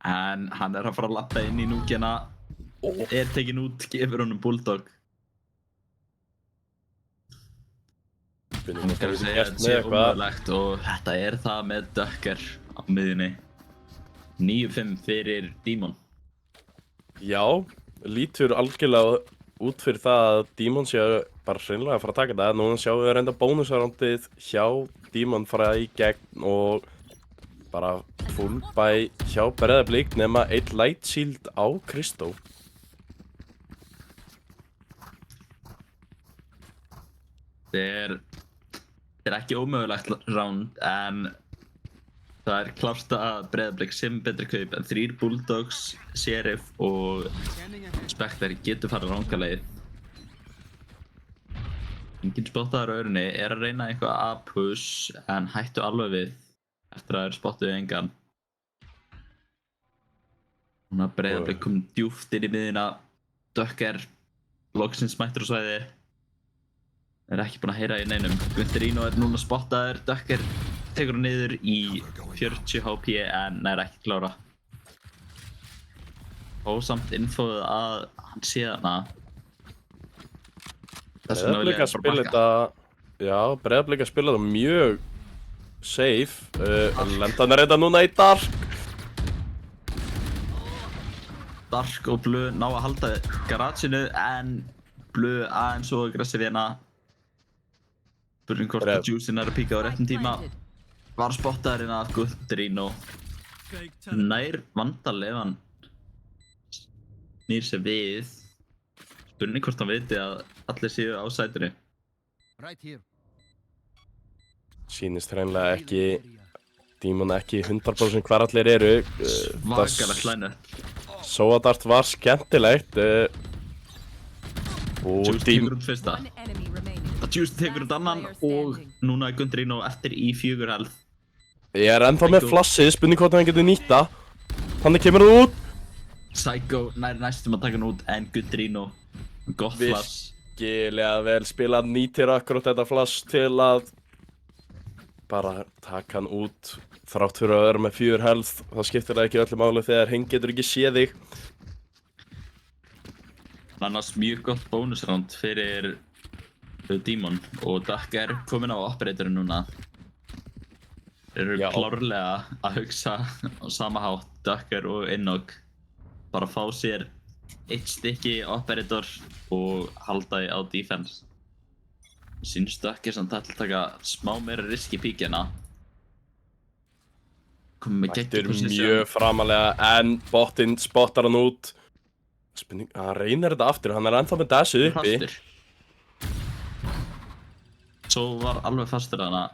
En hann að fara að lappa inn í Nukena. Tekin út, gefur honum Bulldog. Nú skal við segja að þetta sé ómögulegt og þetta það með Dökker á miðjunni. 9-5 fyrir Demon.
Já, lítur algjörlega út fyrir það að Demon sé bara hreinlega að fara að taka þetta. Núna sjáum við reynda bónusarondið hjá Demon fara í gegn og bara full buy hjá Breiðablik nema 1 light shield á Kristó.
Það ekki ómögulegt round, en það klárt að Breiðablik sem betri kaup, en 3 Bulldogs, Sheriff og Spectre getur farið rangalegið. Engin spottaður á öðrunni að reyna eitthvað að push, en hættu alveg við eftir að spottuðu engan. Núna Breiðablik kom djúpt inn í miðjuna. Dökker loksins mættur á svæði. Ekki búinn að heyra í neinum. Gunterino núna spottaður. Dökker tekur hann niður í 40 HP en nær ekki klára. Og samt infóð að hann sé þarna.
Breiðablik að spila þetta, já, Breiðablik að spila þetta mjög safe. Lendan þetta núna í Dark.
Dark og Blöð ná að halda garageinu, en Blöð aðeins og aggressiv hérna. Spurning hvort að Juicyn að píka á réttum tíma. Var spottaður hérna af Gunterino. Nær vandal ef hann snýr sér við. Spurning hvort hann viti að allir séu á sætinu.
Sýnist hreinlega ekki, Demon ekki 100% hvar allir eru.
Svakalegt line-up.
Sóadart var skemmtilegt.
Juicy tekur út fyrsta. Juicy tekur út annan og núna Gunterino eftir í 4 health.
Ég ennþá með flassið, spurning hvort hann getur nýtt það. Þannig kemur það út.
Psycho nær næstum að taka hann út, en Gunterino gott flass.
virkilega vel spilað, nýtir akkurat þetta flash til að bara taka hann út þrátt fyrir að vera með 4 health. Það skiptir það ekki öllu máli þegar hinn getur ekki séð þig.
Annars mjög gott bónusround fyrir Demon og Duck komin á operatorinn núna. Þeir eru klárlega að hugsa á sama hátt, Ducker og Innog. Bara fá sér 1 stykki operator og halda því á defense. Sýnst Ducker samt að taka smá meira risk í píkina. Komum með geggjum
position. Mjög framalega en botinn spottar hann út. Spurning, hann reynir þetta aftur, hann ennþá með dashið uppi.
Svo var alveg fastur hana.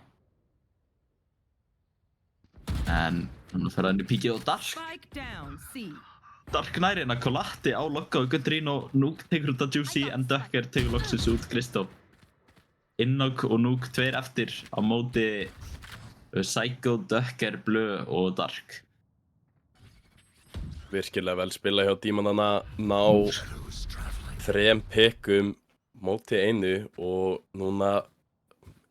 En hann fer hann í píkið og Dark næri hérna Kolatti á lokka og Gundrýn og Nuke tekur út af Juicy en Ducker tekur loksins út Kristó. Innog og Nuke 2 eftir á móti Psycho, Ducker, Blue og Dark.
Virkilega vel spila hjá Demonana, ná 3 pickum móti 1 og núna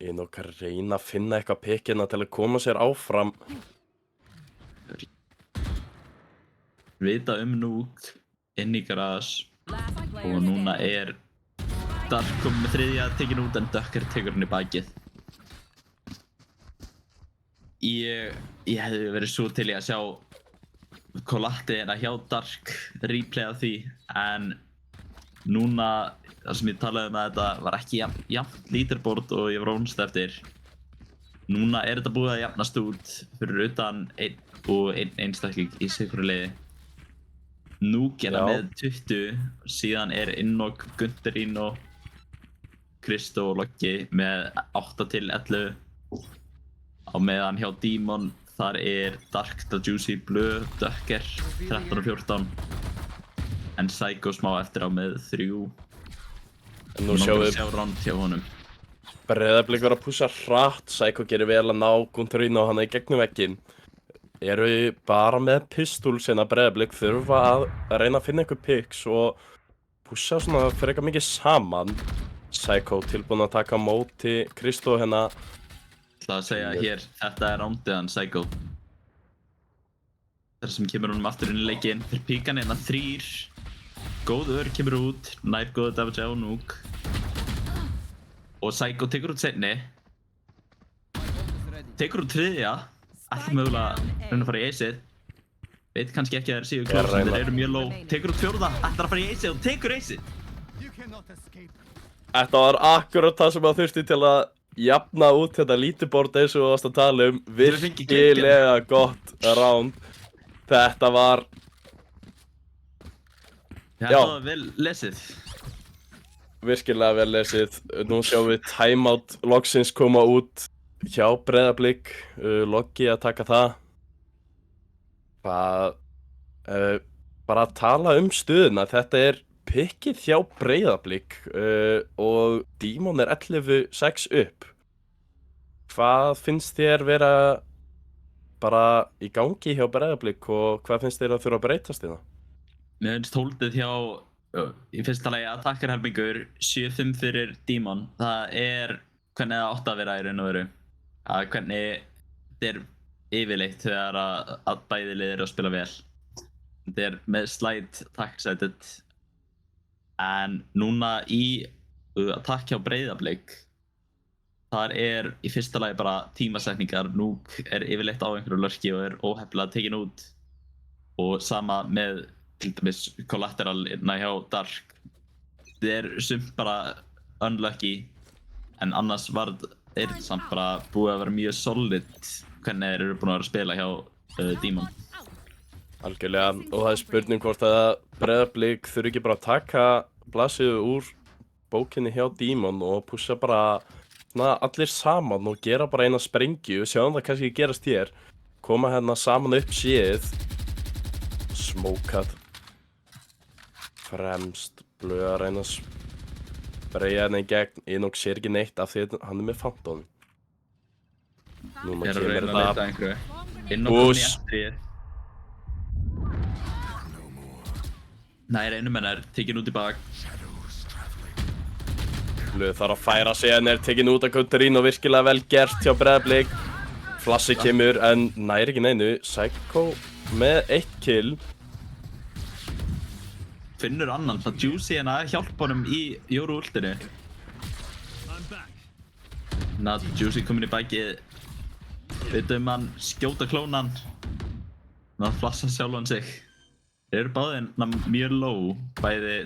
Innog að reyna að finna eitthvað pickina til að koma sér áfram.
Vita Nuke inn í garage og núna Dark komið með 3. tekin út en Ducker tekur hann í bakið. Ég hefði verið svo til í að sjá Kolatti hérna hjá Dark replaya því en núna það sem ég talaði að þetta var ekki jafnt leaderboard og ég var vonast eftir. Núna þetta búið að jafnast út fyrir utan 1 og 1 einstakling í sikru liði. Nuke með 20, síðan Innog, Gundrýn og Kristó og Loggi með 8 til 11. Á meðan hjá Demon þar Dark, Juicy, Blue, Ducker 13 og 14. En Psycho smá eftir á með 3.
En nú sjáum við
sjá round hjá honum.
Breiðablik var að pússa hratt, Psycho gerir vel að ná Gundrýn og hann í gegnum vegginn. Eru bara með pistol sinna Breiðablik þurfa að reyna að finna einhver picks og pússa svona frekar mikið saman. Psycho tilbúinn að taka á móti Kristó hérna.
Ég ætla að segja hér, þetta roundið hann Psycho. Þar sem kemur honum aftur inn í leikinn. Fyrir píkan hérna 3. Góður kemur út, nær góður David og Nuke. Og Psycho tekur út seinni. Tekur út 3. Ætli mögulega reyna að fara í aceið. Veit kannski ekki að þeir séu close en þeir eru mjög low. Tekur út 4. Ætlar að fara í aceið og tekur aceið.
Þetta var akkurat það sem það þurfti til að jafna út þetta leaderboard eins og þú varst að tala um. Virkilega gott round. Þetta var...
Þetta var vel lesið.
Virkilega vel lesið. Nú sjáum við timeout loksins koma út hjá Breiðablik. Loggi að taka það. Bara að tala um stöðuna. Þetta pickið hjá Breiðablik og Demon 11-6 upp. Hvað finnst þér vera bara í gangi hjá Breiðablik og hvað finnst þér að þurfa að breytast í það?
Mér finnst holdið hjá, í fyrsta lagi attackerhelmingur 7-5 fyrir Demon. Það hvernig það átti að vera í raun og veru. Hvernig þetta yfirleitt þegar að bæði lið eru að spila vel. Þetta með slight attack setið. En núna í attack hjá Breiðablik, þar í fyrsta lagi bara tímasetningar. Nuke yfirleitt á einhverju lurki og óheppilega tekin út. Og sama með til dæmis collateral hjá Dark. Þetta sumt bara unlucky, en annars samt bara búið að vera mjög solid hvernig þeir eru búin að vera að spila hjá Demon.
Algjörlega, og það spurning hvort að Breiðablik þurfi ekki bara að taka blaðsíðu úr bókinni hjá Demon og pússa bara allir saman og gera bara eina sprengju. Sjáum það kannski gerast hér. Koma hérna saman upp séð. Smókað. Fremst, Blue að reyna að spreyja hérna í gegn. Innog sér ekki neitt af því að hann með Phantom. Núna
Ég
kemur
að reyna að leita einhverju. Innog
Push.
kom í eftir. Nær einu menn tekin út í bak.
Blöð þarf að færa sig en tekin út af Gunterino, virkilega vel gert hjá Breiðablik. Flassi kemur en næri ekki neinu. Psycho með 1 kill.
Finnur annan, það Juicy hérna hjálpa honum í Yoru-ultinu. Juicy komin í bakið. Veitum hann skjóta klónan. Það flassa sjálfan sig. Þeir eru báðir mjög low, bæði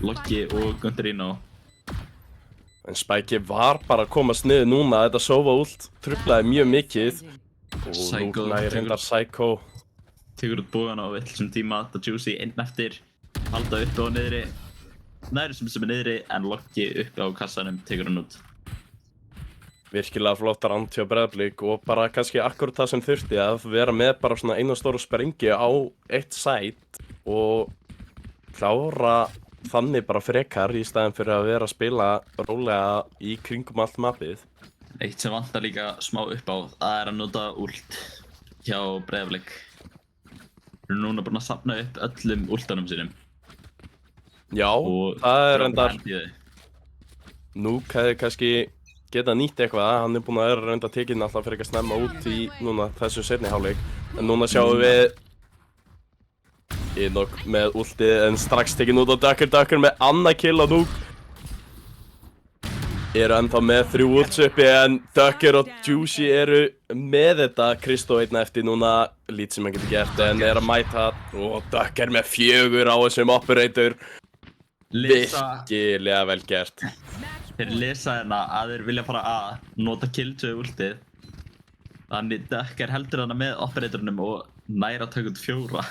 Loki og Gunterino.
En Spike var bara að komast niður núna, þetta Sova ult truflaði mjög mikið. Og nú næri reyndar Psycho.
Tekur út bógan á villsum tíma, það Juicy inn eftir. Halda uppi og niðri. Næri sem niðri, en Loki uppi á kassanum, tekur hann út.
Virkilega flottar ant hjá Breiðablik og bara kannski akkurat það sem þurfti að vera með bara svona eina stóru sprengju á eitt sæt og klára þannig bara frekar í staðinn fyrir að vera að spila rólega í kringum allt mapið.
Eitt sem vantar líka smá upp á, það er að nota ult hjá Breiðablik. Þeir eru núna búin að safna upp öllum ultanum sínum.
Já,
og
það er endar. Núk hefði kannski geta nýtt eitthvað, hann er búinn að vera reynda tekinn alltaf fyrir ekki að snemma út í núna þessu seinni hálfleik. En núna sjáum við Enoch með ultið en strax tekinn út á Ducker með annað kill á Núk. Eru ennþá með 3 ults uppi en Ducker og Juicy eru með þetta. Kristó einna eftir núna, lítið sem hann getur gert en er að mæta og Ducker með 4 á þessum operator. Virkilega vel gert.
Þeir lesa hérna að þeir vilja fara að nota Killjoy ultið. Þannig Ducker heldur hana með operatornum og næra að taka út 4.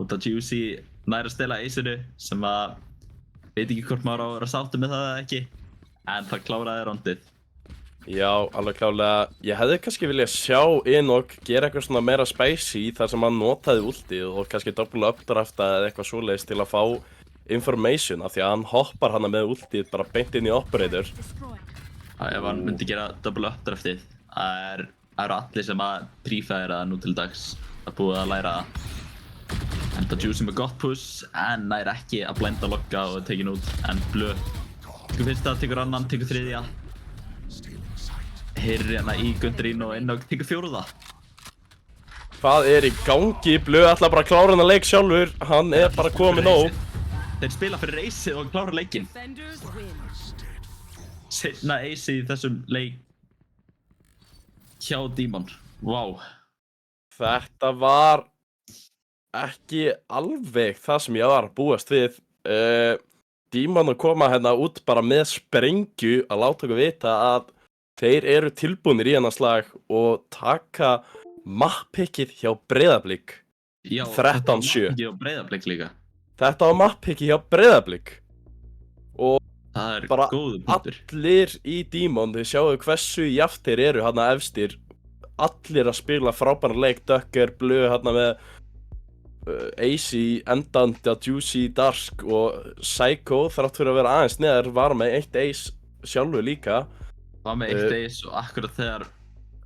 Og það Juicy næra að stela aceinu sem að veit ekki hvort maður á að vera sáttur með það eða ekki. En það kláraði rondið.
Já, alveg klálega. Ég hefði kannski viljað sjá Enoch gera eitthvað svona meira spicy þar sem hann notaði ultið og kannski double updrafta eða eitthvað svoleiðis til að fá information af því að hann hoppar hana með ultið bara beint inn í operator.
Ef hann myndi gera double updraftið, það eru allir sem að prífæra það nú til dags að búið að læra það. Enda Juicy með gott push en nær ekki að blenda Lokka og tekin út en Blöð. Tekur fyrsta, tekur annan, tekur þriðja. Heyrir hérna í Gunterino og Enoch tekur 4.
Hvað er í gangi? Blöð ætla bara að klára hennar leik sjálfur, hann er bara kominn nóg.
Þeir spila fyrir aceið og klára leikinn. Seinna aceið í þessum leik hjá Demon. Vá.
Þetta var ekki alveg það sem ég var að búast við. Demon að koma hérna út bara með sprengju að láta okkur vita að þeir eru tilbúnir í hennar slag og taka mappickið hjá Breiðablik.
Já,
13-7.
Hjá Breiðablik líka.
Þetta var mappickið hjá Breiðablik. Og
það er
bara
góður punktur.
allir í Demon, þið sjáu hversu jafnt þeir eru hérna efstir. Allir að spila frábæran leik, Ducker, Blöð hérna með AC, Endanda, Juicy, Dark og Psycho þrátt fyrir að vera aðeins neðar var með 1 ace sjálfur líka.
Var með 1 ace og akkurat þegar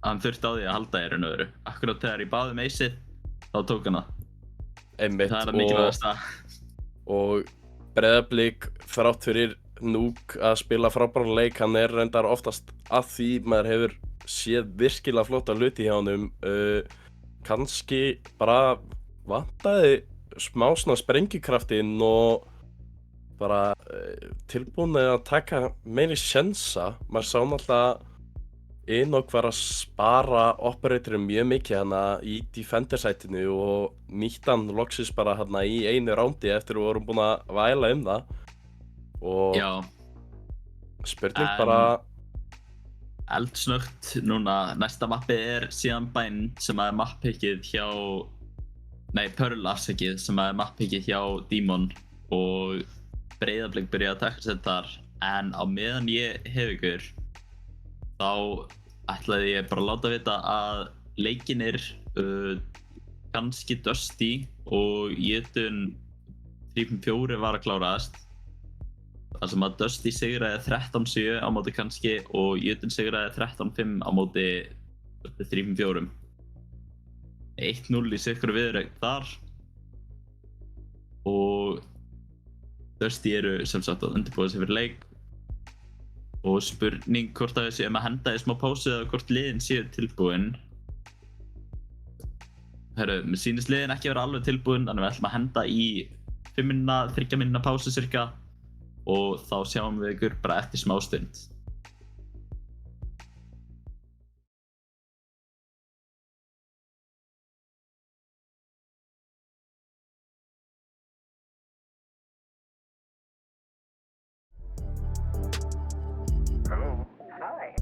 hann þurfti á því að halda í raun og veru. Akkurat þegar ég baði með aceið, þá tók hann það.
Einmitt.
Það er að mikilvægasta.
Og Breiðablik þrátt fyrir Núk að spila frábæran leik, hann er reyndar oftast að því maður hefur séð virkilega flotta hluti hjá honum. Kannski bara vantaði smá svona sprengikraftinn og bara tilbúinir að taka meiri sjensa. Maður sá náttúrulega Enoch var að spara operatorum mjög mikið hana í defender-sætinu og nýtti hann loksins bara hana í einu rándi eftir að við vorum búin að væla það. Og
Já.
spurning bara
eldsnögt núna. Næsta mappið er síðan Bind sem er mappickið hjá Pearl afsakið sem er mappickið hjá Demon og Breiðablik byrjaði að taka sér þar en á meðan ég hef ykkur þá ætlaði ég bara að láta vita að leikinir kannski Dusty og Jötun 3.4 var að kláraðast. þar sem að Dusty sigraði 13-7 á móti kannski og Jötun sigraði 13-5 á móti 3-4. 1-0 í sikru viðureign þar og Dusty eru sem sagt að undirbúa sig fyrir leik og spurning hvort að við séum að henda í smá pásu eða hvort liðin séu tilbúin. Herru, mér sýnist liðin ekki vera alveg tilbúin, þannig við ætlum að henda í 3 mínútna pásu cirka og þá sjáum við ykkur bara eftir smá stund.
Hello. Hi.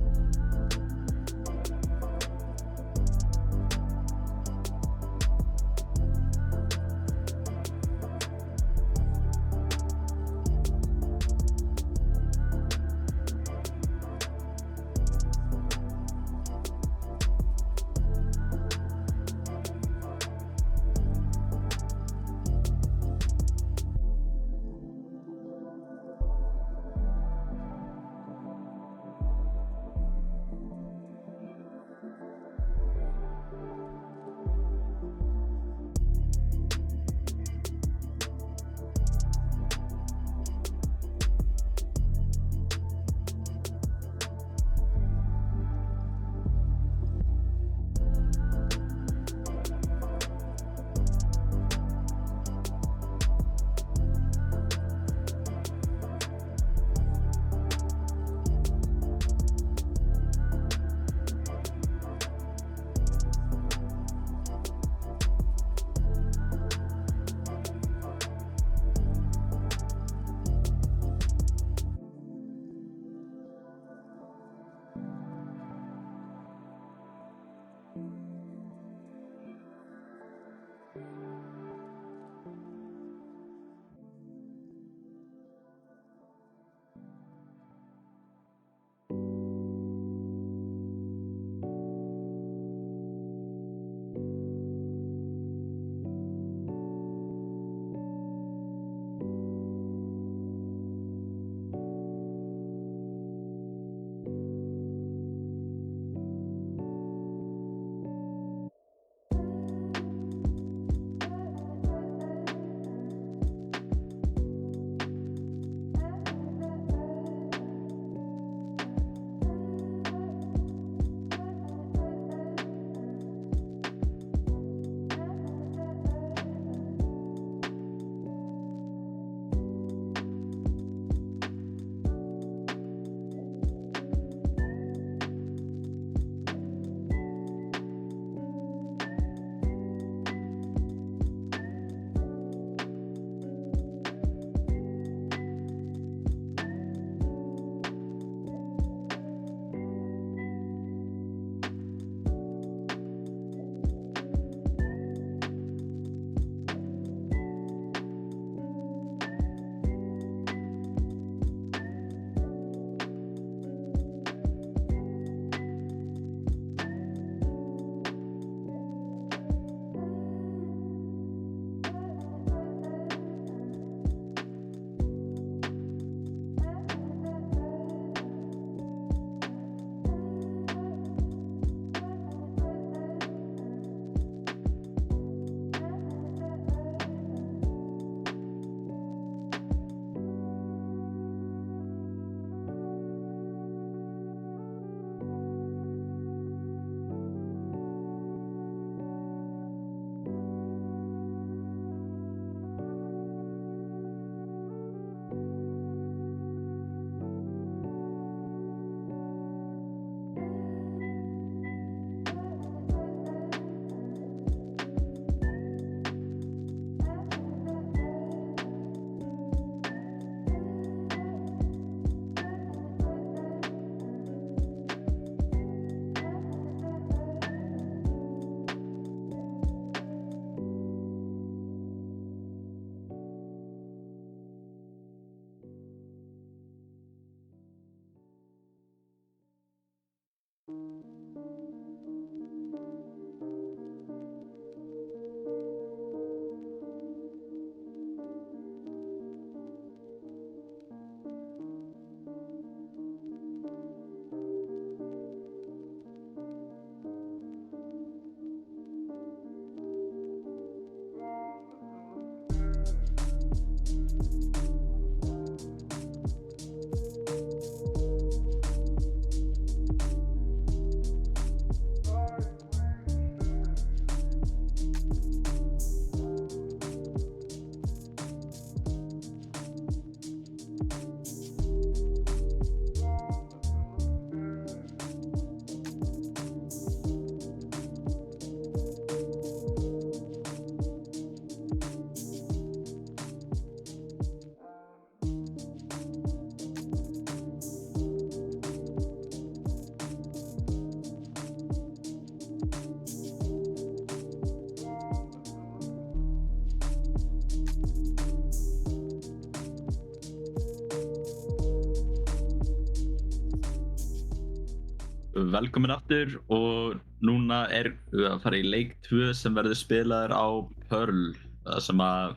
Velkomin aftur og núna er við að fara í leik 2 sem verður spilaður á Pearl. Það sem að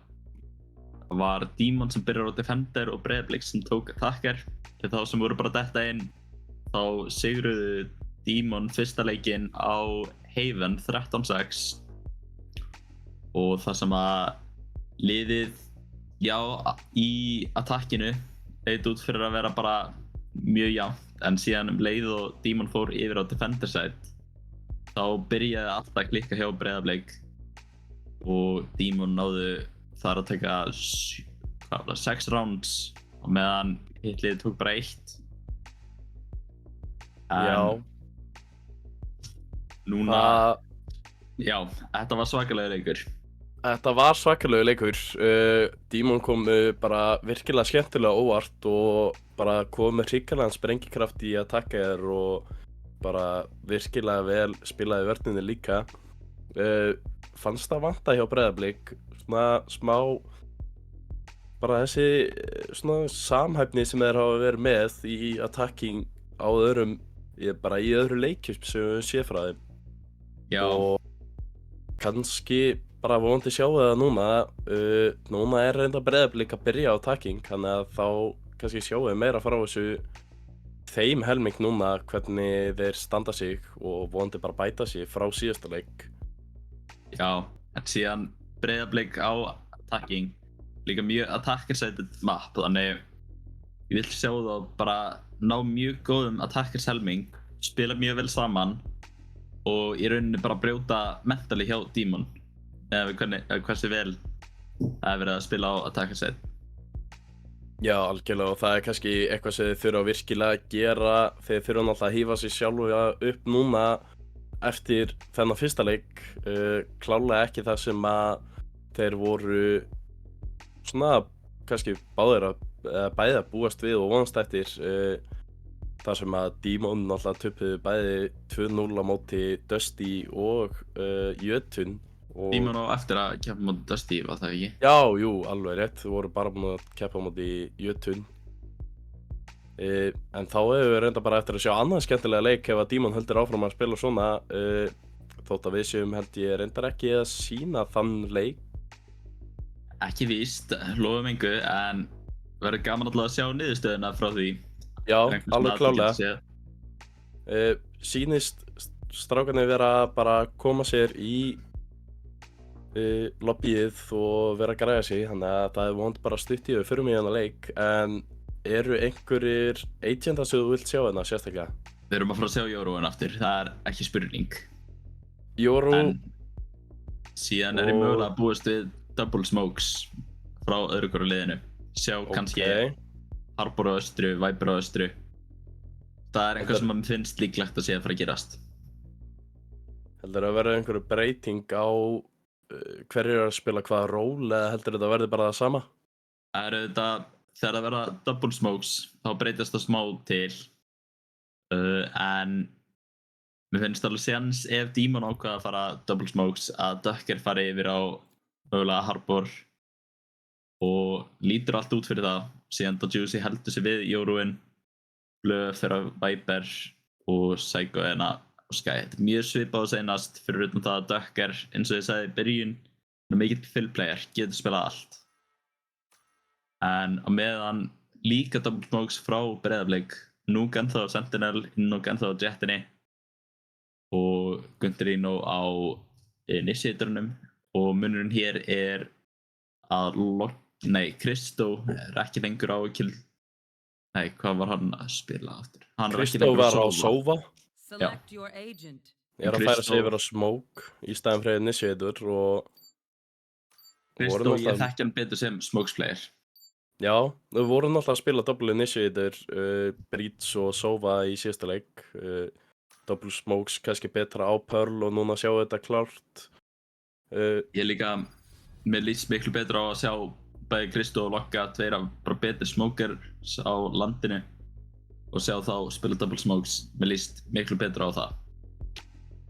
var Demon sem byrjar á Defender og Breiðablik sem tók Attacker. Til þá sem voru bara að detta inn, þá sigruðu Demon fyrsta leikinn á Haven 13-6. Og það sem að liðið, já, í attackinu leit út fyrir að vera bara mjög jafnt, en síðan leið og Demon fór yfir á Defender side þá byrjaði allt að klikka hjá Breiðablik og Demon náðu þar að taka 6 rounds og meðan hitliðið tók bara 1.
Já.
Núna, já, þetta var svakalega leikur.
Þetta var svakalegu leikur. Demon kom bara virkilega skemmtilega óvart og bara kom með hrikalega sprengikraft í Attacker og bara virkilega vel spilaði vörninni líka. Fannst það vanta hjá Breiðablik svona smá bara þessi svona samhæfni sem þeir hafa verið með í attacking á öðrum, bara í öðru leikjum sem við séð frá þeim.
Já.
Og kannski bara vonandi sjáum við það núna. Núna er reynda Breiðablik að byrja á attacking, þannig að þá kannski sjáum við meira frá þessu þeim helming núna hvernig þeir standa sig og vonandi bara bæta sig frá síðasta leik.
Já, en síðan Breiðablik á attacking, líka mjög attacker-sided map, þannig ég vil sjá þá bara ná mjög góðum attackers helming, spila mjög vel saman og í rauninni bara brjóta mentally hjá Demon eða hversu vel það er verið að spila á attacker-side.
Já, algjörlega, og það er kannski eitthvað sem þið þurfa virkilega að gera. Þeir þurfa náttúrulega að hífa sig sjálfa upp núna eftir þennan fyrsta leik. Klárlega ekki það sem að þeir voru svona kannski bæði að búast við og vonast eftir. Þar sem að Demon náttúrulega töpuðu bæði 2-0 á móti Dusty og Jötun.
Demon á eftir að keppa móti Dusty, var það ekki?
Já, jú, alveg rétt. Við vorum bara búin að keppa móti Jötun. En þá hefur við reynda bara eftir að sjá annað skemmtilega leik ef að Demon heldur áfram að spila svona. Þótt að við séum held ég reyndar ekki að sýna þann leik.
Ekki víst, lofum engu, en verður gaman alltaf að sjá niðurstöðuna frá því.
Já, alveg klárlega. Sýnist strákarnir vera bara að koma sér í lobbyið og vera að græja sig, þannig að það er vonandi bara stutt í þau fyrir mig í þennan leik. En eru einhverjir agentar sem þú vilt sjá hérna sérstaklega?
Við erum að fara að sjá Jóróin aftur, það er ekki spurning.
Jóró.
En síðan er ég mögulega að búast við double smokes frá öðru hverju liðinu. Sjá kannski Harbor á östru, Viper á östru. Það er eitthvað sem maður finnst líklegt að sé að fara að gerast.
Heldur að verða einhverju breyting á hverjir að spila hvaða ról, eða heldur þetta verði bara það sama?
Það er auðvitað, þegar það verða double smokes, þá breytast það smá til. En mér finnst alveg séns ef Demon ákvað að fara double smokes að Ducker fari yfir á mögulega Harbor og lítur allt út fyrir það. Síðan þá Juicy heldur sig við Jóróin, Blöð fyrir Viper og Psycho og Sky. Þetta er mjög svipað á seinast fyrir utan það að Ducker, eins og ég sagði í byrjun, hann er mikill fill player, getur spilað allt. En á meðan líka double smokes frá Breiðablik, Núk ennþá á Sentinel, Núk ennþá á Jettinni og Gunterino á Initiatornum. Og munurinn hér er að Kristó er ekki lengur á kill. Nei, hvað var hann að spila aftur?
Kristó var á Sova.
Select your agent.
Ég er að færa sig yfir á Smoke í staðinn fyrir Initiator og
Kristó, ég þekki hann betur sem smokes player.
Já, við vorum náttúrulega að spila double Initiator, Breach og Sova í síðasta leik. Double smokes kannski betra á Pearl og núna sjáum við þetta klárt.
Ég líka, mér líst miklu betra á að sjá bæði Kristó og Lokka, tveir af bara betri smokers á landinu og sjá þá spila double smokes, mér líst miklu betra á það.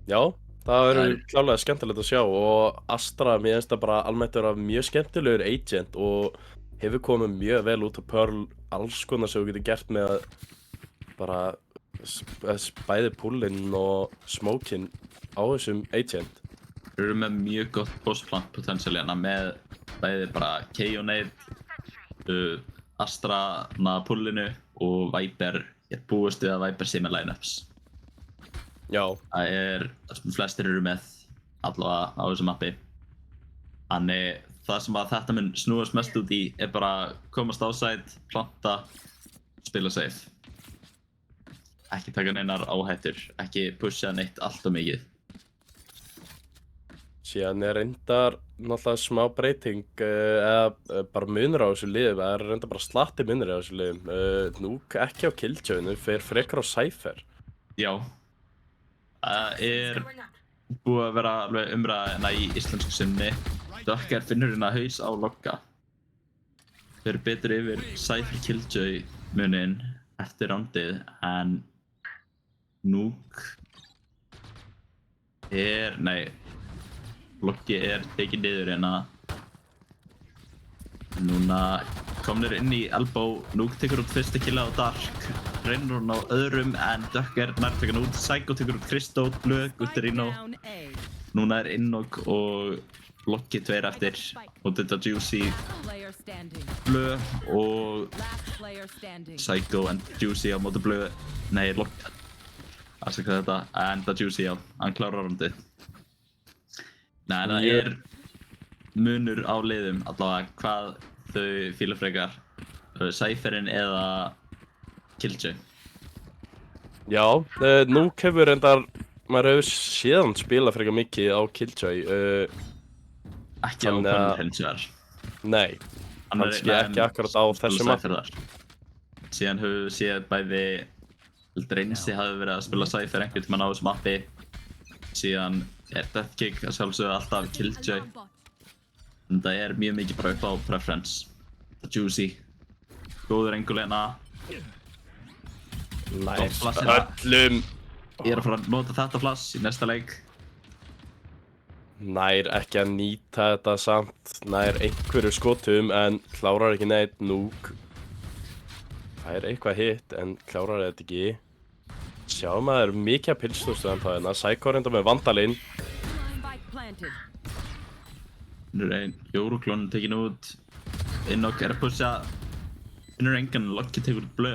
Já, það verður klárlega skemmtilegt að sjá og Astra, mér finnst það bara almennt vera mjög skemmtilegur agent og hefur komið mjög vel út á Pearl, alls konar sem þú getur gert með að bara bæði pullinn og smokinn á þessum agent.
Þeir eru með mjög gott postplant potential hérna með bæði bara K.O.Nade, Astra pullinu og Viper. Ég búist við að Viper sé með lineups.
Já.
Það sem flestir eru með allavega á þessu mappi. Þannig það sem að þetta mun snúast mest út í bara komast á site, planta, spila safe. Ekki taka neinar áhættur, ekki pusha neitt allt of mikið.
Síðan reyndar náttúrulega smá breyting, eða bara munur á þessu liðum, það reyndar bara slatti munur á þessu liðum. Núk ekki á Killjoynu, fer frekar á Cypher.
Já, það búið að vera alveg umræða í íslensku sinni. Dökkar finnur hérna haus á logga. Þeir betur yfir Cypher Killjoy munin eftir rándið, en Núk Loggi tekið niður hérna. Núna komnir inn í elbow, Núk tekur út fyrsta killa á Dark, reynir hún á öðrum en Dökkar nærtekan út, Psycho tekur út Kristó, Blö, Gutterino. Núna Innog og Loggi 2 eftir og þetta Juicy, Blö og Psycho and Juicy á móti Blö. Nei, Loggi, afsaka þetta, en þetta Juicy hann klárar rundið. Nei, en það munur á liðum allavega hvað þau fíla frekar, Cypherin eða Killjoy.
Já, Núk hefur maður hefur séðan spilað frekar mikið á Killjoy.
Ekki á Conor hins vegar.
Nei, kannski ekki akkurat á þessu mappi.
Síðan höfum við séð bæði Reinsi hafi verið að spila Cypher einhvern tímann á þessu mappi. Síðan Deathkick að sjálfsögðu alltaf Killjoy. En það mjög mikið bara upp á preference. Juicy, góður engulina.
Nice, öllum.
Ég að fara að nota þetta flass í næsta leik.
Nær ekki að nýta þetta samt, nær einhverju skotum en klárar ekki neitt. Núk. Það eitthvað hitt en klárar þetta ekki. Sjáum að það mikið að pilstóðstu en það Psycho reynda með vandalinn.
Jóruklónin tekin út. Innog að pusha. Finnur engan, Loggi tekur út Blö.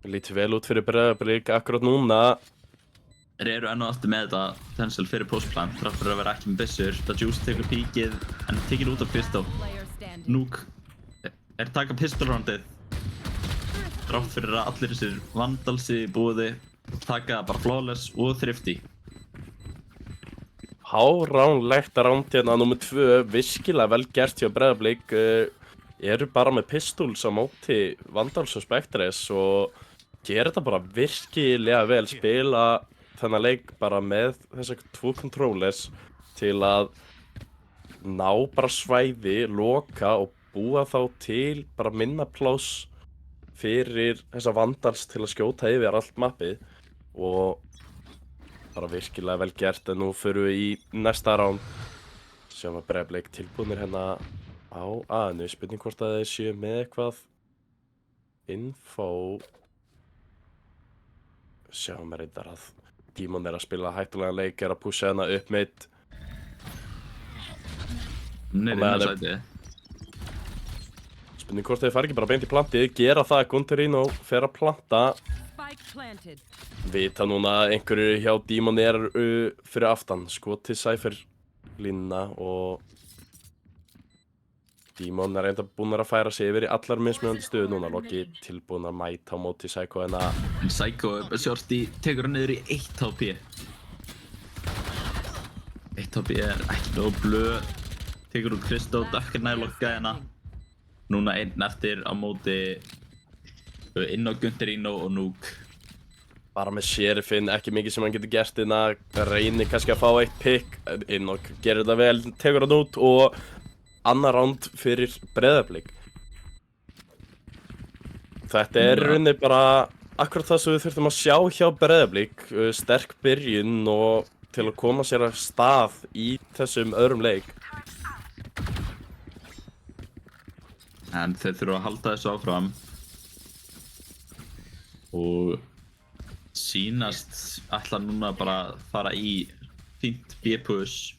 Lítur vel út fyrir Breiðablik akkurat núna.
Þeir eru enn og aftur með þetta potential fyrir postplan, þrátt fyrir að vera ekki með byssur. Það Juice tekur píkið, en tekin út af Pistol. Núk taka pistolroundið. Þrátt fyrir að allir þessir vandalsi búiði taka bara flawless og thrifty.
Háránlegt ránd hérna nummer 2, virkilega vel gert hjá Breiðablik. Eru bara með pistols á móti Vandals og Spectres og gera þetta bara virkilega vel. Spila þennan leik bara með þessar 2 controllers til að ná bara svæði, loka og búa þá til bara minna pláss fyrir þessa Vandals til að skjóta yfir allt mappið og bara virkilega vel gert. En nú förum við í næsta round. Sjáum að Breiðablik tilbúnir hérna á aðinu. Spurning hvort að þeir séu með eitthvað info. Sjáum við reyndar að Demon að spila hættulegan leik, að pusha hérna upp mitt.
Inn á sæti.
Spurning hvort þeir fara ekki bara beint í plantið, gera það. Gutterino fer að planta. Vita núna einhverju hjá Demon fyrir aftan. Skoti Cypher línuna og Demon reynda búinn að færa sig yfir í allar mismunandi stöðu núna. Loggi tilbúinn að mæta á móti Psycho en
Psycho shorty tekur hann niður í 1 HP. 1 HP ekki nóg. Blö tekur út Kristó, Dökkar nær logga hérna. Núna einn eftir á móti Innog, Gutterino og Núk.
Bara með Sheriffinn, ekki mikið sem hann getur gert hérna. Reynir kannski að fá eitt pick. Innog gerir þetta vel, tekur hann út og annar round fyrir Breiðablik. Þetta í rauninni bara akkurat það sem við þurfum að sjá hjá Breiðablik. Sterk byrjun og til að koma sér af stað í þessum öðrum leik.
En þeir þurfa að halda þessu áfram. og sýnast ætla núna bara að fara í fínt B-push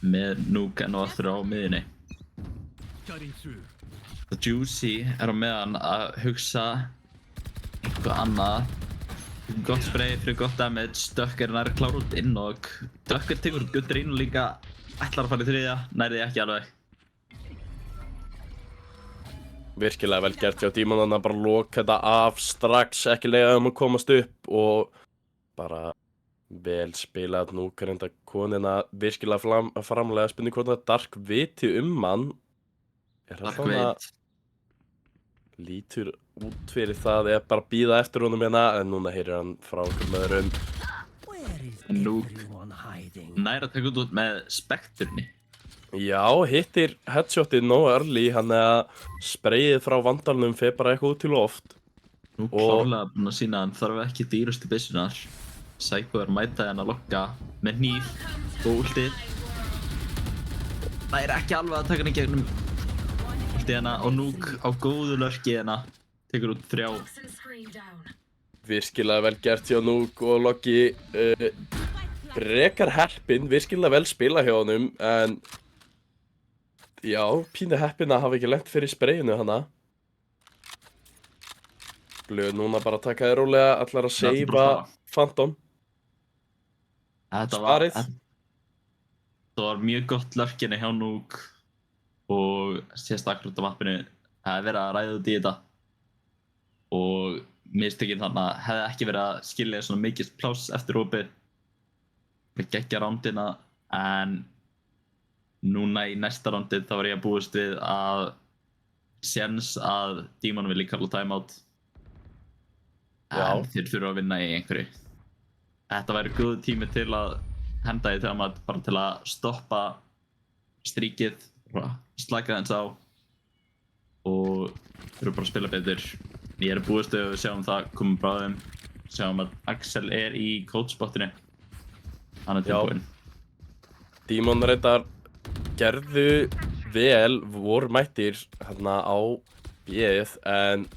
með Nuke enn og aftur á miðinni. The Juicy á meðan að hugsa eitthvað annað. Gott spray fyrir gott damage, Ducker nær klár út inn og Ducker tekur út Gudrun og líka ætlar að fara í þriðja, nærði ekki alveg.
Virkilega vel gert hjá Demon að bara loka þetta af strax, ekki leiða að komast upp og bara vel spilað nú reynda konina virkilega framlega spurning hvort að Dark viti hann.
Dark veit.
Lítur út fyrir það bara bíða eftir honum en núna heyrir hann frá einhverjum öðrum.
Nuke nær að taka út með Spectre-ni.
Já, hittir headshotið no early, hann að sprayið frá vandalnum fer bara eitthvað út til loft.
Nú klárlega búinn að sýna að hann þarf ekki dýrustu byssunar. Psycho mætaði hann að lokka með hníf og ultið. Það ekki alveg að taka hann í gegnum ultið hérna og Nuke á góðu lurki hérna tekur út 3.
Virkilega vel gert hjá Nuke og Loki frekar heppinn, virkilega vel spila hjá honum en já, pínu heppinn að hafa ekki lent fyrir sprayinu hana. Blöð núna bara taka þér rólega, allar að seifa Phantom.
Þetta var mjög gott lurkinni hjá Nuke og sést akkurat á mappinu hefði verið að ræða út í þetta og mistökin þarna hefði ekki verið að skilja svona mikið pláss eftir opið við geggja rándina en núna í næsta rándið þá var ég að búast við að séns að Demon vilji kalla timeout en þeir þurfa að vinna í einhverju. Þetta væri góð tími til að henda í timeout bara til að stoppa stríkið, slaka þess á og þurfa bara að spila betur. Ég er að búast við að sjáum það komum bráðum, sjáum að Axel í coachspotinu. Hann tilbúinn.
Demon reyndar gerðu vel, voru mættir hérna á B-ið en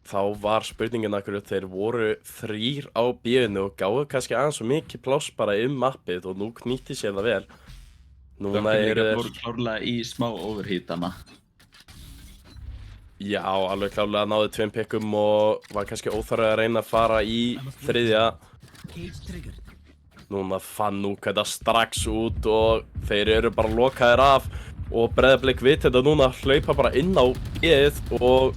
þá var spurningin akkur þeir voru 3 á B-inu og gáðu kannski aðeins svo mikið pláss bara mappið og nú knýtti sér það vel. Núna
voru klárlega í smá overheat hana.
Já, alveg klárlega náði 2 pickum og var kannski óþarfið að reyna að fara í þriðja. Núna fann Nuke þetta strax út og þeir eru bara lokaðir af og Breiðablik veit þetta núna hlaupa bara inn á B-ið og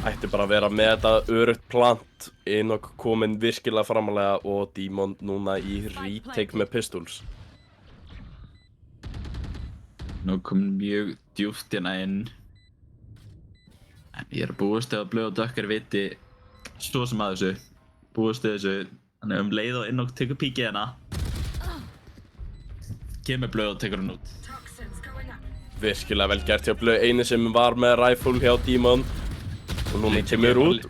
ætti bara að vera með þetta örugt plant inn og komin virkilega framalega og Demon núna í retake með pistols.
Nú kom mjög djúpt hérna inn en ég er að búast við að Blöð og Ducker viti svo sem að þessu, búast við þessu. Þannig leið og inn og tekur píkið hérna. Kemur Blöð og tekur hann út.
Virkilega vel gert hjá Blöð, eini sem var með rifle hjá Demon og núna kemur út.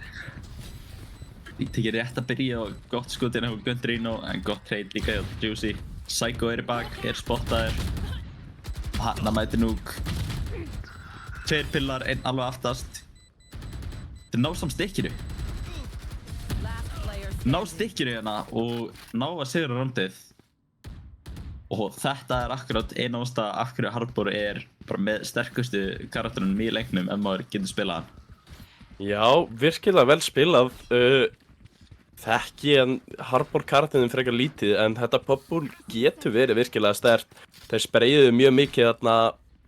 Ég tekið rétt að byrja og gott skot hérna hjá Gudrun en gott trade líka hjá Juicy. Psycho í bak, spottaður. Og hann mætir Nuke. 2 pillar, 1 alveg aftast. Þeir ná samt stikkinu. Ná stikkinu hérna og ná að sigra rondið og þetta akkurat eina ástæða af hverju Harbor bara með sterkustu karakterunum í leiknum ef maður getur spilað hann.
Já, virkilega vel spilað. Þekki en Harbor karakterinn frekar lítið en þetta Bubble getur verið virkilega sterkt. Þeir sprayuðu mjög mikið þarna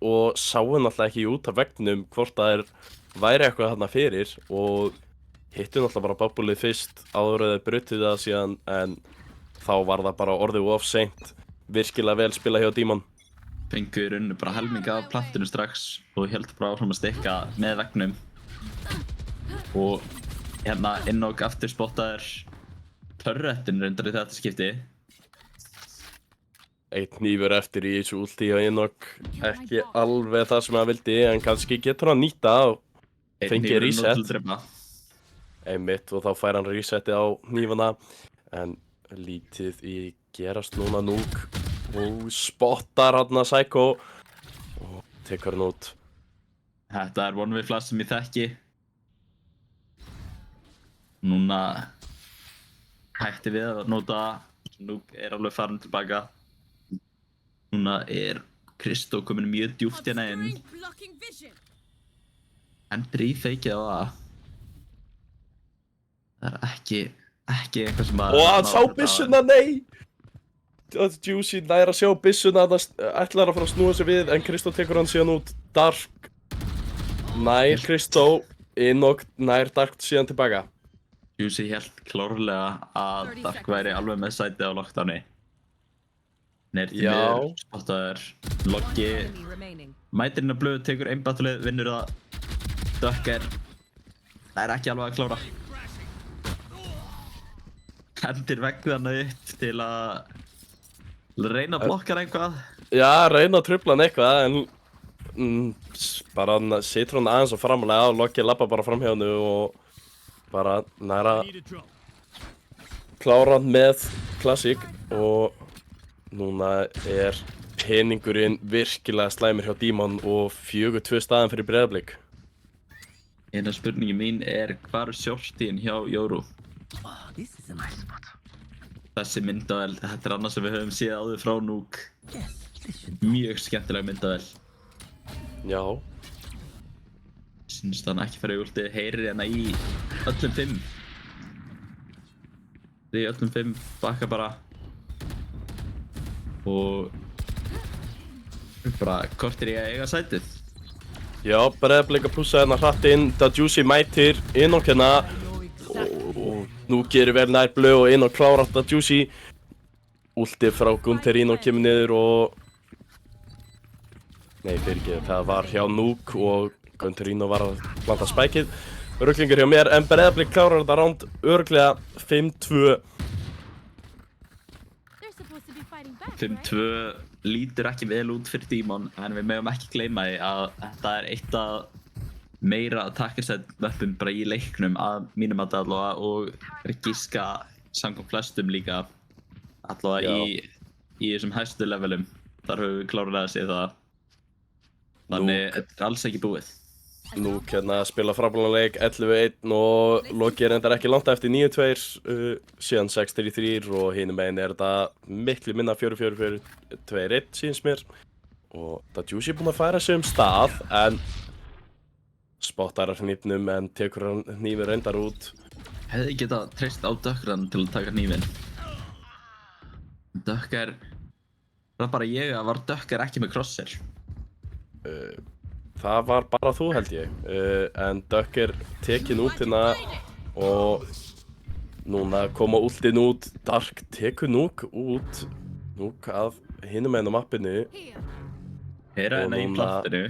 og sáu náttúrulega ekki út af veggnum hvort það væri eitthvað þarna fyrir og hittu náttúrulega bara Bubbleið fyrst áður þeir brutu það síðan en þá var það bara orðið of seint. Virkilega vel spilað hjá Demon.
Fengu í rauninu bara helminga af plantinu strax og héldu bara áfram að stikka með veggnum. Og hérna inn og aftur spottaður turretin reyndar í þetta skipti.
1 hnífur eftir í þessu ulti hjá Enoch. Ekki alveg það sem hann vildi en kannski getur hann nýta og fengið reset. Einmitt og þá fær hann resetið á hnífana en lítið í gerast núna Nuke og spottar hann að Psycho og tekur hann út.
Þetta one-way flash sem ég þekki. Núna hætti við að nota, Nuke alveg farin tilbaka. Núna Kristó komin mjög djúpt hérna inn.
Blocking vision.
Hendur í feikið á það. Það ekki eitthvað sem að...
Og hann sá byssuna, nei! Juicy nær að sjá byssuna, ætlar að fara að snúa sig við, en Kristó tekur hann síðan út. Dark nær Kristó inn og nær Dark síðan tilbaka.
Juicy hélt klárlega að Dark væri alveg með sætið á lockdowni. Nerti miður, spottaður, Loggi,
Enemy remaining.
mætir inn á blöðu, tekur einbatulið, vinnur það. Dark það ekki alveg að klára. Hendir veggið hann upp til að reyna að blokka eitthvað.
Já, reyna að trufla hann eitthvað, en bara situr hann aðeins og framlega og Loggi labba bara fram hjá hennu og bara næra klára hann með Classic og núna peningurinn virkilega slæmur hjá Demon og 4-2 staðan fyrir Breiðablik.
Eina spurningi mín hvar sjálfstíðin hjá Jóru? Þessi myndavél, þetta annað sem við höfum séð áður frá Nuke. Mjög skemmtileg myndavél.
Já.
Syns hann ekki fara í últið, heyrir hérna í öllum 5. Í öllum 5, bakka bara. Og bara kortir í að eiga sætið.
Já, Breiðablik að pússa hérna hratt inn, Juicy mætir inn og hérna og nú gerir vel nær blöð og inn og klára Juicy. Últið frá Gunterino kemur niður og... Nei, fyrirgeðu, það var hjá Nuke og Gunterino var að planta spækið. Ruglingur hjá mér, en Breiðablik klárar þetta ránd örglega 5-2.
5-2 lítur ekki vel út fyrir Demon, en við megum ekki gleyma því að þetta eitt af meira attacker-set weapon bara í leiknum að mínum að allavega og giska samkvæmt flestum líka allavega í þessum hæstu levelum. Þar höfum við klárlega að sé það. Þannig þetta alls ekki búið.
Nuke hérna spila frábæran leik 11-1 og Logi reyndar ekki langt eftir 9-2, síðan 6-3 og hinum megin þetta miklu minna 4-4-4, 2-1 síns mér. Og það Juicy búinn að færa sig stað, en spottar að hnífnum en tekur hann hnífið reyndar út.
Hefði getað treyst á Dökkran til að taka hnífinn. Dökkar, það bara ég að var Dökkar ekki með crosshair.
Það var bara þú held ég, en Duck tekin út hérna og núna koma últinn út, Dark tekur Nuke út, Nuke af hinum megin á mappinu.
Heyra hérna í plattinu.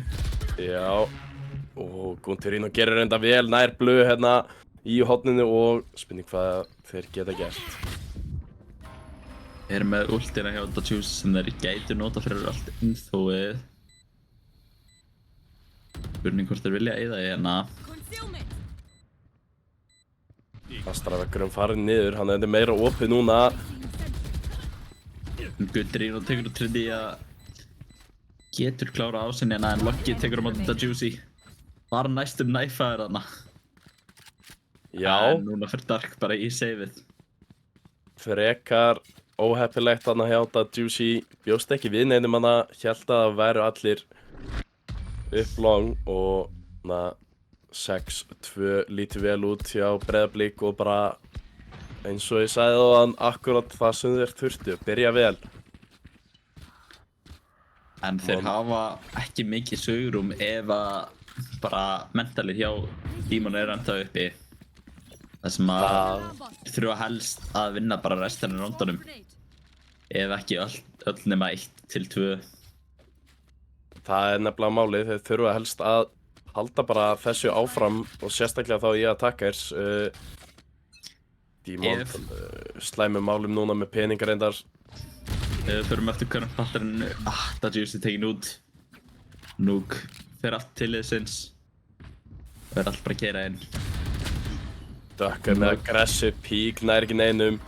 Já, og Gunterino gerir reynda vel nær blöð hérna í horninu og spurning hvað þeir geta gert.
Með últina hjá Juicy sem þeir gætu nota fyrir allt infóið. Spurning hvort þeir vilja eyða í hérna.
Astraveggurum farin niður, hann er meira opið núna.
Gunterino tekur út trindi að getur klára á sinni hérna en Loggi tekur á móti Juicy. Var næstum næfaður hana.
Já.
En núna fyrir Dark bara í saveið.
Frekar óheppilegt hana hjá Juicy, bjóst ekki við neinum hana, hélt að það væru allir upp long og 6-2 lítur vel út hjá Breiðablik og bara eins og ég sagði á hann akkurat það sem þeir þurftu, byrja vel.
En þeir hafa ekki mikið sögurum ef að bara mentalir hjá Demon ennþá uppi. Það sem að þurfa helst að vinna bara restina af rondunum. Ef ekki öll nema 1-2.
Það nefnilega málið, þeir þurfa helst að halda bara þessu áfram og sérstaklega þá í attackers. Demon slæmur málum núna með peningar reyndar.
Við förum eftir hvernig patterinu, Juicy tekin út. Nuke fer allt til liðsins. Og allt bara að keyra inn.
Duck með aggressive peak, nær ekki neinum.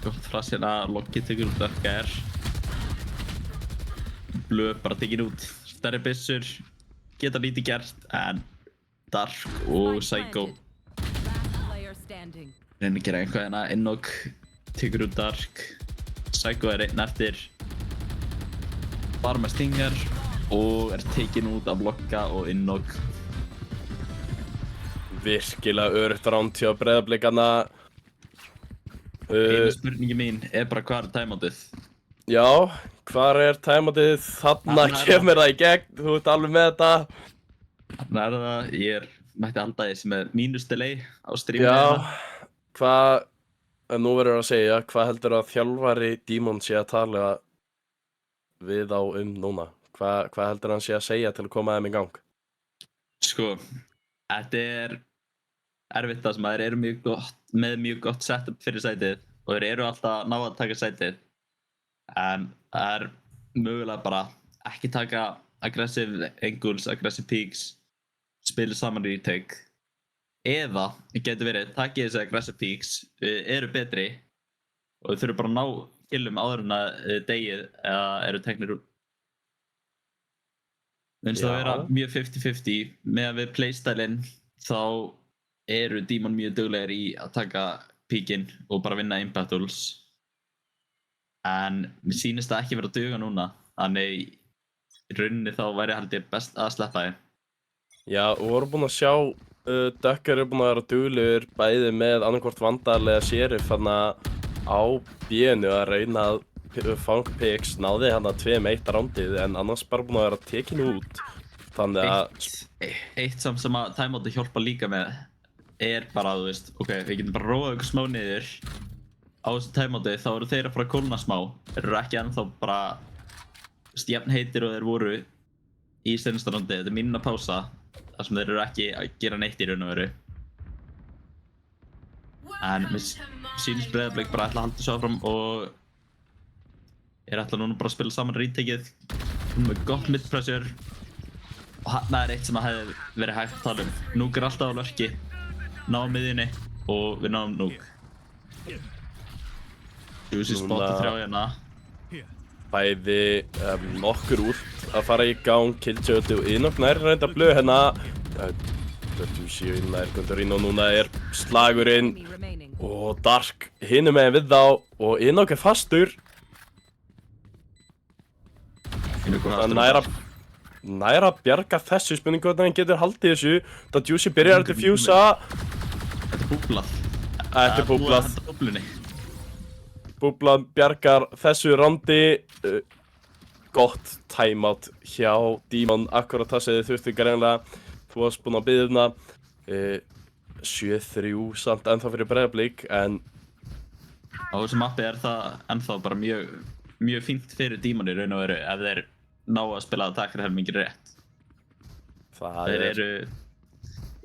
Gott frá hérna, Loggi tekur út Duck Blöð bara tekin út. Stærri byssur, geta lítið gert, en Dark og Psycho.
Last player standing.
Reyna að gera eitthvað hérna. Innok tekur út Dark. Psycho er einn eftir. Bara með Stinger og er tekin út af Lokka og Innok.
Virkilega öruggt ránd hjá Breiðablik þarna.
Einu spurningi mín er bara hvað er timeoutið?
Já, hvar er timeoutið? Þarna kemur það í gegn, þú ert alveg með þetta.
Þannig er það, ég mætti halda þessi með mínus delay á streaminu.
Já, hvað, en nú verður að segja, hvað heldur að þjálfari Demon sé að tala við á núna? Hvað heldur hann sé að segja til að koma þeim í gang?
Sko, þetta er erfitt það sem að þeir eru með mjög gott setup fyrir sætið og þeir eru alltaf að ná að taka sætið. En það er mögulega bara ekki taka aggressive angles, aggressive peaks, spila saman retake. Eða, það getur verið, takið þessi aggressive peaks, eru betri og þau þurfum bara að ná killum áður en að degið eða eru teknir út. Finnst það að vera mjög 50-50 með að við playstylinn þá eru Demon mjög duglegir í að taka píkinn og bara vinna battles. En mér sýnist það ekki vera að duga núna, þannig í rauninni þá væri held ég best að sleppa þeim.
Já, við vorum búin að sjá Dökkar eru búin að vera duglegur bæði með annarkvort Vandal eða Sheriff þarna á B-inu að reyna að fanga picks, náði hann að 2-1 rándið en annars bara búin að vera tekin út. Þannig að
Eitt sem að timeoutið hjálpa líka með er bara, þú veist, ok, við getum bara róað ykkur smá niður á þessu timeoutið, þá eru þeir að fara að kólna smá. Þeir eru ekki ennþá bara jafn heitir og þeir voru í seinasta rándi. Þetta er mínuna pása, þar sem þeir eru ekki að gera neitt í raun og veru. En mér sýnist Breiðablik bara ætla að halda þessu áfram og er ætla núna bara að spila saman retakið. Hún með gott mid-pressure og hann er eitt sem að hefði verið hægt að tala um. Núk er alltaf á lurki, ná miðjunni og við náum Núk. Juicy spotta 3 hérna.
bæði nokkur út að fara í gang, Killjoy og Innok nær reynda blöð hérna. Juicy nær Gundarino, núna er slagurinn og Dark hinum megin við þá og Innok er fastur. Það nær að bjarga þessu, spurningu hvernig hann getur haldið þessu. Það Juicy byrjar að diffusa.
Þetta er búblað.
Þetta er búblað.
Þetta er búblunni.
Búblað bjargar þessu rándi. Gott timeout hjá Demon, akkurat það sem þið þurftu greinlega. Þú varst búinn að biðja 7-3 samt ennþá fyrir Breiðablik, en
Á þessu mappi er það ennþá bara mjög fínt fyrir Demon í raun og veru ef þeir ná að spila takkarhelmingin rétt. Þeir eru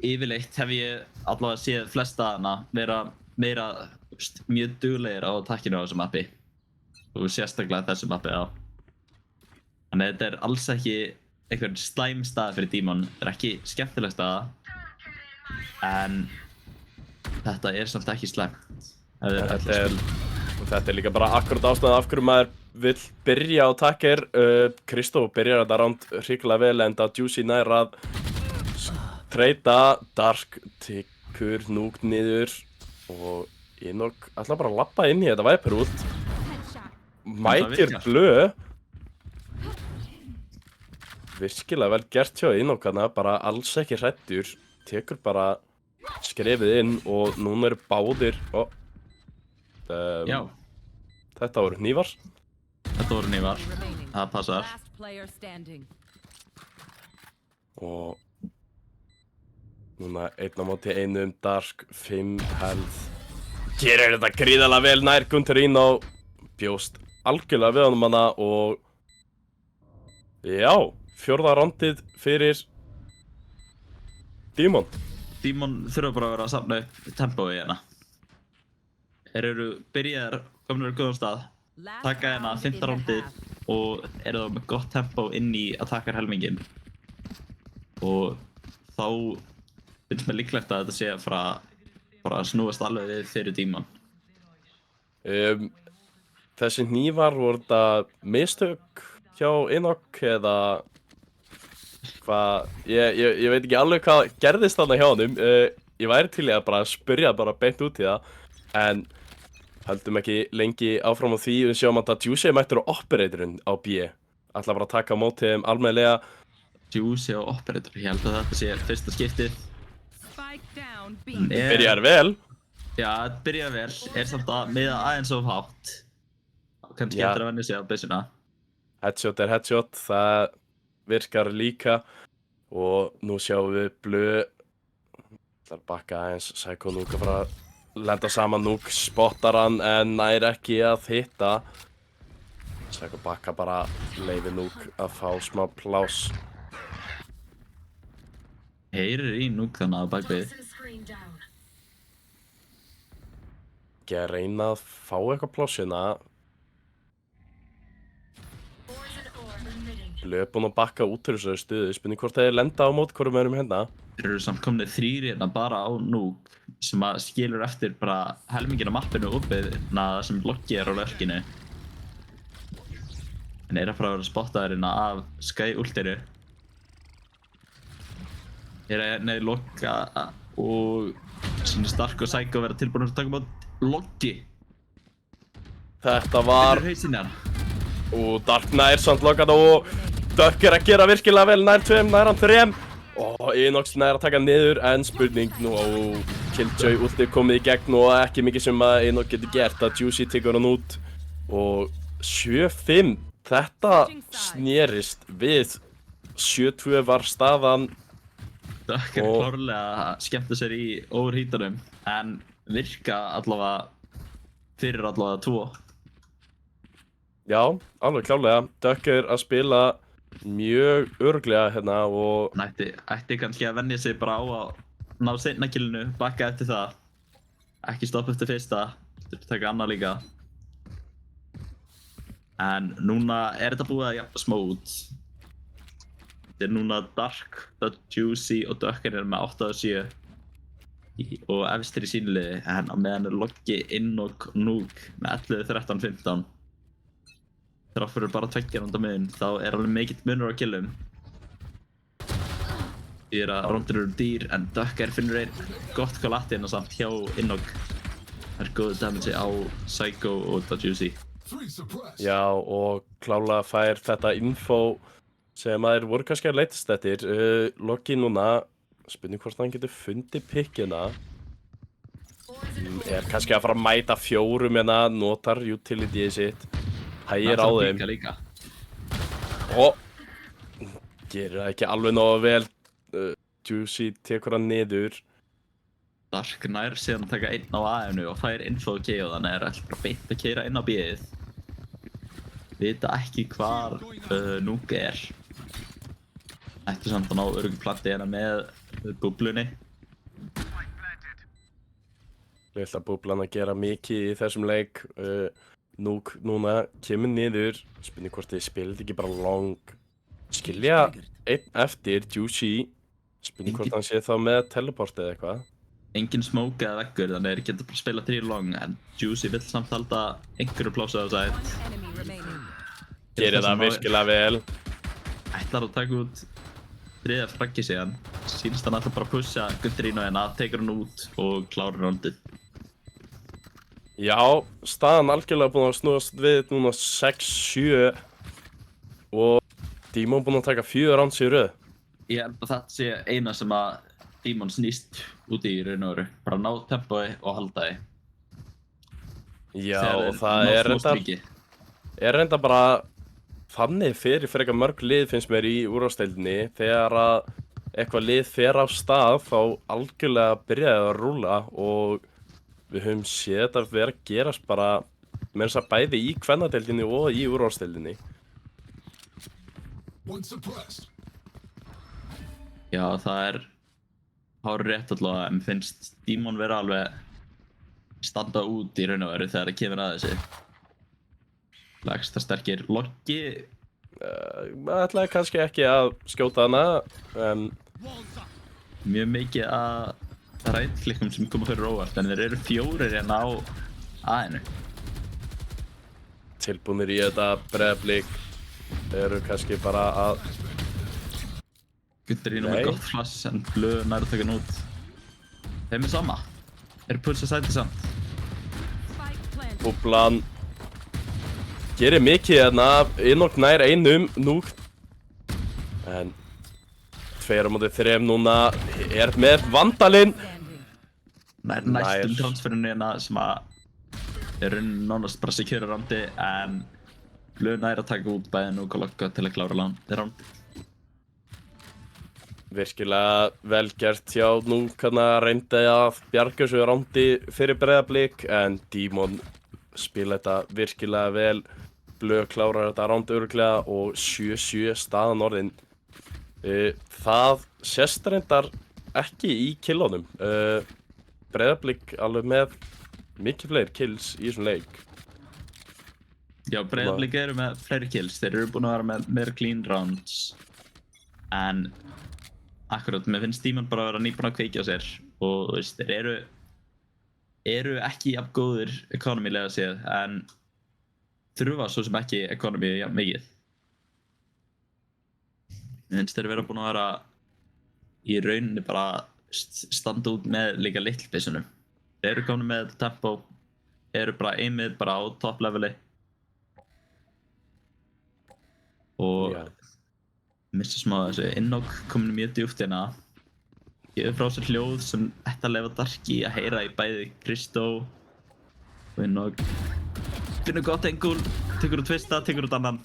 yfirleitt, hef ég allavega séð flesta hana vera meira mjög duglegir á takkinu á þessu mappi og sérstaklega þessu mappi á. Þannig þetta er alls ekki einhver slæm staða fyrir Demon, þetta er ekki skemmtileg staða en þetta er samt ekki slæmt.
Þetta er líka bara akkurat ástæðan af hverju maður vill byrja á takkir. Kristó byrjar þetta ránd hrikalega vel en það Juicy nær að treyta. Dark tekur Núk niður og Innok ætla bara að labba inn í þetta Viper út. Mætir blöð. Virkilega vel gert hjá Innok hana, bara alls ekki hræddur. Tekur bara skrefið inn og núna eru báðir
Já.
Þetta voru hnífar.
Þetta voru hnífar, það passar.
Og núna 1 á móti 1 Dark, 5 health. Gerir þetta gríðarlega vel nær Gundarino. Bjóst algjörlega við honum hana og já, 4. rándið fyrir Demon.
Demon þurfa bara að vera að safna upp tempói hérna. Þeir eru byrjaðir, komin á góðan stað, taka hérna 5. rándið og eru þá með gott tempó inn í að taka helmingin. Og þá finnst mér líklegt að þetta sé að fara að snúast alveg við fyrir Demon.
Þessi hnífar, voru þetta mistök hjá Innok eða Ég veit ekki alveg hvað gerðist þarna hjá honum. Ég væri til í að bara spyrja bara beint út í það. En höldum ekki lengi áfram á því. Við sjáum að Juicy mættur á Operatorinn á B. Ætla bara að taka á móti þeim almennilega.
Juicy á Operator, ég held að þetta sé fyrsta skiptið.
Spike down B.
Byrjar vel.
Já, þetta byrjar vel, samt að miða aðeins of hátt. Kannski
Já.
eftir að venja sig á byssuna.
Headshot er headshot, það virkar líka. Og nú sjáum við Blue. Það bakka aðeins, Psycho Nuke að fara að lenda saman. Nuke spottar hann en nær ekki að hitta. Psycho bakka bara leyfi Nuke að fá smá plás.
Heyrir í Nuke þannig að bakvið.
Ekki að reyna að fá eitthvað pláss hérna. Blue er búinn að bakka út úr þessari stuðu. Spurning hvort þeir lenda á móti hvorum við erum hérna.
Þeir eru samt komnir 3 hérna bara á Nuke sem að skilur eftir bara helmingin á mappinu uppið sem Loki er á lurkinu. En er að fara að vera spottaður hérna af Sky ultinu. Nei, Loka og svona Stark og Psycho vera tilbúin að taka mót Loki.
Þetta var...
Þetta er hausinn hérna.
Og Dark nær samt lokað og Duck er að gera virkilega vel nær 2, nær hann 3. Og Inox nær að taka niður en spurning nú á Killjoy ultið komið í gegn og ekki mikið sem að Inox getur gert að Juicy tekur hann út. Og 7-5, þetta snerist við. 7-2 var staðan.
Duck er klárlega að skemmta sér í overheatanum en virka allavega fyrir allavega 2.
Já, alveg klárlega. Duck er að spila mjög örugglega hérna og...
Hann ætti kannski að venja sig bara á að ná seinna killinu, bakka eftir það. Ekki stoppa eftir fyrsta, þurfti taka annað líka. En núna er þetta búið að jafna smá út. Þetta er núna Dark, Juicy og Duck er með 8 og 7. Og efstir í sínliði, en á meðan er Loki, Inok og Nuke með 11, 13, 15. Þrátt fyrir bara 2 rúnda mun, þá er alveg mikill munur á killum. Því að rúndir eru dýr, en Duck finnur einn gott kollatti hérna samt hjá Inok. Það er góðu damage á Psycho og Juicy.
Já, og klárlega fær þetta info sem að þeir voru kannski að leitast eftir. Loki núna, spurning hvort hann getur fundið pikkina. Er kannski að fara að mæta 4 hérna, notar utilityið sitt. Hægir á þeim.
Líka.
Og gerir það ekki alveg nógu vel. Juicy tekur hann niður.
Dark nær síðan að taka 1 á A-inu og fær info og KO, þannig er alltaf bara beint að keyra inn á B-ið. Vita ekki hvar Nuke er. Ætti samt að ná öruggu platti hérna með búblunni.
Lilla búblan að gera mikið í þessum leik. Nuke núna kemur niður. Spurning hvort þið spilit ekki bara long. Skilja einn eftir, Juicy. Spurning hvort hann sé þá með teleport eða eitthvað.
Engin smoke eða veggur, þannig að þeir geta bara spila 3 long, en Juicy vill samt halda einhverju plásu á sætt.
Enemy remaining.
Gerir það virkilega vel.
Ætlar að taka út 3. fraggi síðan. Sýnst hann alltaf bara að pusha Gutterino hérna, tekur hann út og klárar rondið.
Já, staðan algjörlega búin að snúast við núna 6-7 og Demon búin að taka 4 rounds í röð.
Ég held að þetta sé eina sem að Demon snýst úti í raun og veru. Bara ná tempói og halda því.
Já, og það er reyndar bara þannig fyrir frekar mörg lið finnst mér í úrvalsdeildinni. Þegar að eitthvað lið fer af stað þá algjörlega byrjaði að rúlla og við höfum séð þetta vera að gerast bara með þess að bæði í kvennadeildinni og í úrvalsdeildinni.
Já, það er hárrétt allavega, en finnst Demon vera alveg standa út í raun og veru þegar það kemur að þessu. Lægsta sterkir Loki.
Ætlaði kannski ekki að skjóta hana, en...
Mjög mikið að rætklikkum sem koma fyrir óvart, en þeir eru 4 hérna á A-inu.
Tilbúnir í þetta Breiðablik eru kannski bara að
Gutterino
Nei.
með gott flash en blöð nær að taka hann út. Þeim er sama. Þeir pulsa sæti samt.
Spike planted.
Búblan gerir mikið hérna, Inok nær einum nú. En 2-3 núna er með Vandalinn.
Standing.
Nær næstum transferinu hérna sem að er nánast bara secure randi en blöð nær að taka út bæði Núk og Lokka til að klára round.
Virkilega vel gert hjá Núk, hann reyndi að bjarga þessu rándi fyrir Breiðablik en Dímon spila þetta virkilega vel. Blöð klárar þetta ránd örugglega og 7-7 staðan orðin. Það sést reyndar ekki í killunum. Breiðablik alveg með mikið fleiri kills í þessum leik.
Já, Breiðablik eru með fleiri kills. Þeir eru búin að vera með meira clean rounds. En akkurat, mér finnst Dímon bara að vera nýbúin að kveikja á sér. Og þú veist, þeir eru ekki jafn góðir economy-lega séð, en þurfa svo sem ekki economy jafn mikið. Mér finnst þeir vera búin að vera í rauninni bara standa út með líka littlbyssunum. Þeir eru komin með tempo, eru bara aimið bara á top leveli. Og
Já.
missi smá þessu Inok komin mjög djúpt hérna. Gefur frá sér hljóð sem ætti að leyfa Darki að heyra í bæði Kristó og Inok. Finnur gott engul, tekur út fyrsta, tekur út annan.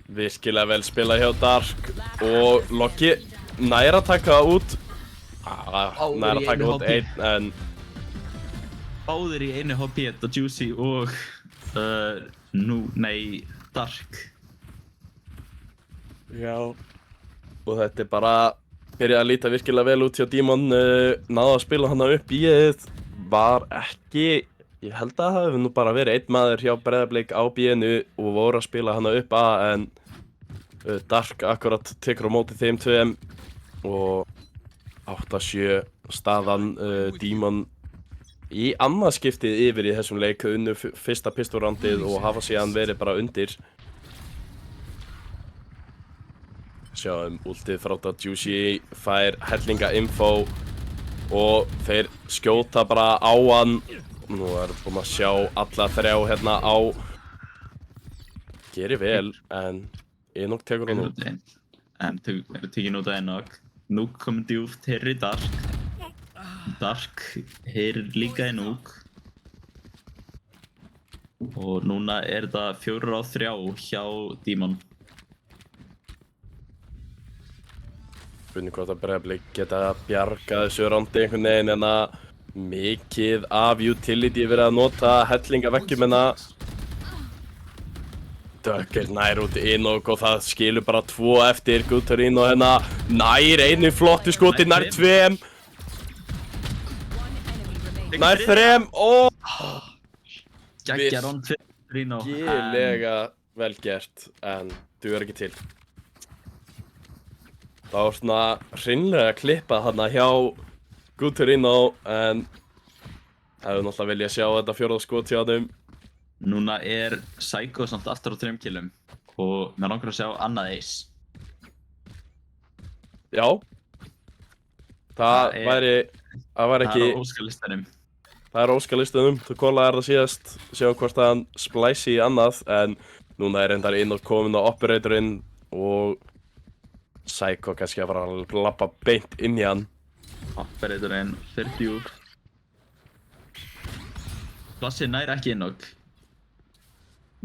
Virkilega vel spilað hjá Dark og Loki nær að taka út. Nær að taka út einn en
Báðir í einu HP, þetta Juicy og Dark.
já. Og þetta er bara byrjaði að líta virkilega vel út hjá Dímon. Náði að spila hana upp í var ekki. Ég held að það hefði nú bara verið einn maður hjá Breiðablik á B-inu og voru að spila hana upp A en Dark akkurat tekur á móti þeim tveim og 8-7 staðan. Dímon í annað skiptið yfir í þessum leik unnu fyrsta pistolroundið og hafa síðan verið bara undir. Sjáum ultið frá Juicy fær hellinga info og þeir skjóta bara á hann. Nú er búin að sjá alla þrjá hérna á. Gerir vel en Inok tekur hann út.
En eru tekin út af Inok. Núk komin djúpt, heyrir í Dark. Dark heyrir líka í Núk. Og núna er þetta 4-3 hjá Dímon.
Spurning hvort að Breiðablik geta bjargað þessu rándi einhvern veginn en að mikið af utility verið að nota hellingaveggjum en að Dökk nær út í Inok og það skilur bara 2 eftir. Gutterino hérna nær einu flottu skoti, nær 2, nær 3 og
Geggja round fyrir Gutterino.
virkilega vel gert en dugar ekki til. Það var svona hreinlega klippað þarna hjá Gutterino en hefði náttúrulega viljað sjá þetta fjórða skot hjá þeim.
Núna er Psycho samt aftur á 3 killum og mér langar að sjá annað ace.
Já. Það væri ekki,
Það er á óskalistanum.
það er óskalistunum. Þú kólaði það síðast, sjá hvort að hann splæsi í annað en núna er reyndar inn og komin á operatorinn og Psycho kannski að fara að lappa beint inn í hann.
Operatorinn fyrir djúpt. Flassi nær ekki Inok.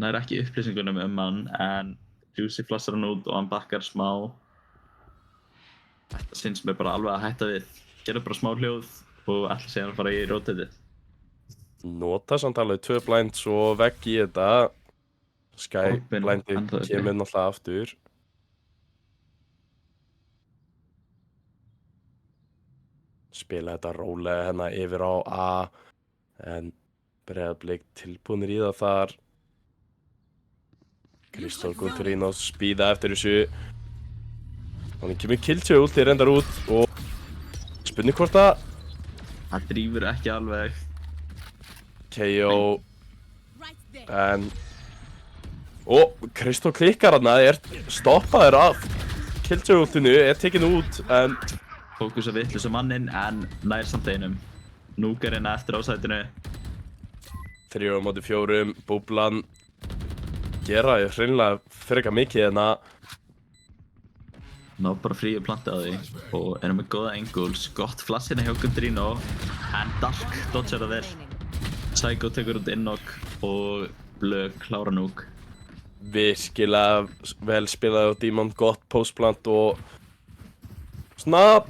Nær ekki upplýsingunum hann en Juicy flassar hann út og hann bakkar smá. Þetta syns mér bara alveg að hætta við. Gerðu bara smá hljóð og ætla síðan að fara í rotatið.
Nota samt alveg 2 blinds og vegg í þetta. Sky
Open,
blindið
ennþá uppi.
kemur náttúrulega aftur. Spila þetta rólega hérna yfir á A en Breiðablik tilbúnir í það þar. Kristó Gutterino spíða eftir þessu. Þannig kemur Killjoy ultið reyndar út og spurning hvort að
Það drífur ekki alveg.
KO en og Kristó klikkar hann er stoppaður af Killjoy ultinu, tekin út, en
Fókus á vitlausa manninn en nær samt einum. Núk eftir á sætinu.
3 á móti 4, búblan gera hreinlega frekar mikið en að
Ná bara fríu plantið á því og erum með góða angles. Gott flassina hjá Gundrino en Dark dodger það vel. Psycho tekur út Innok og Blö klára Núk.
virkilega vel spilaði á Demon, gott postplant og svona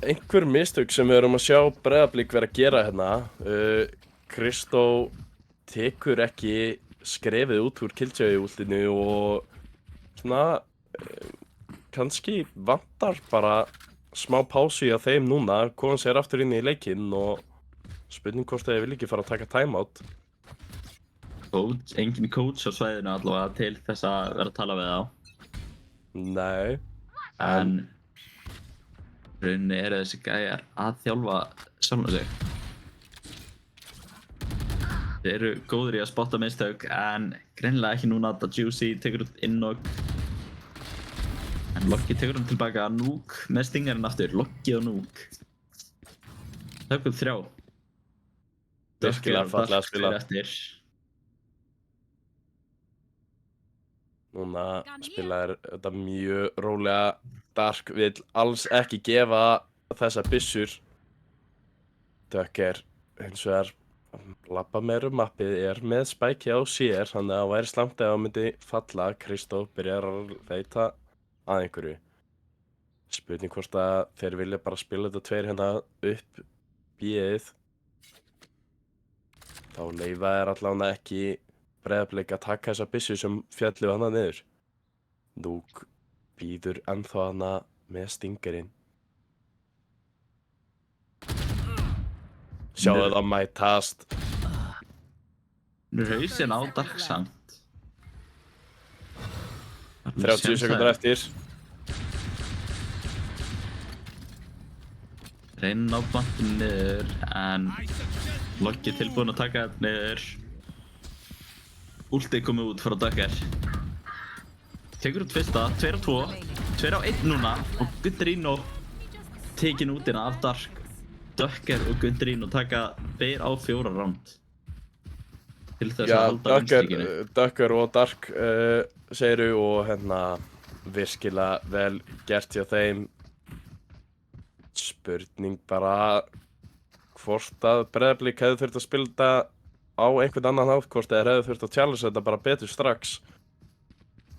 einhver mistök sem við erum að sjá Breiðablik vera að gera hérna. Kristó tekur ekki skrefið út úr Killjoy ultinu og svona kannski vantar bara smá pásu í að þeim núna, koma sér aftur inn í leikinn og spurning hvort þeir vil ekki fara að taka timeout.
Engin coach á svæðinu allavega til þess að vera að tala við þá.
Nei.
En rauninni eru þessi gæjar að þjálfa sjálfum sig. Þeir eru góðir í að spotta mistök en greinilega ekki núna að Juicy tekur út Innok. En Loki tekur hann tilbaka að Núk með stingarinn aftur. Loki og Núk. Tökum 3.
Virkilega fallega að spila.
Eftir.
Núna spilaði þetta mjög rólega. Dark vill alls ekki gefa þessa byssur. Dökker hins vegar labba meira mappið, með spæki á sér, þannig að það væri slæmt ef það myndi falla. Kristó byrjar að leita að einhverju. Spurning hvort að þeir vilja bara spila þetta 2 hérna upp B-ið. Þá leyfa þeir allavega ekki Breiðablik að taka þessa byssu sem fjallu hana niður. Núk bíður ennþá hana með stingarinn. Sjáðu það mætast.
Hausinn á Dark samt.
30 sekúndur eftir.
Reyna á bantinu niður en Loki tilbúinn að taka þetta niður. Ultið komið út frá Dökker. Tekur út fyrsta, 2 á 2, 2 á 1 núna og Gundrino tekin út hérna af Dark. Dökker og Gundrino taka 2 á 4 round. Til þess að halda vinstíkinu.
Dökker og Dark segiru og hérna virkilega vel gert hjá þeim. Spurning bara hvort að Breiðablik hefði þurft að spila þetta á einhvern annan hátt, hvort þeir hefði þurft að challenge þetta bara betur strax.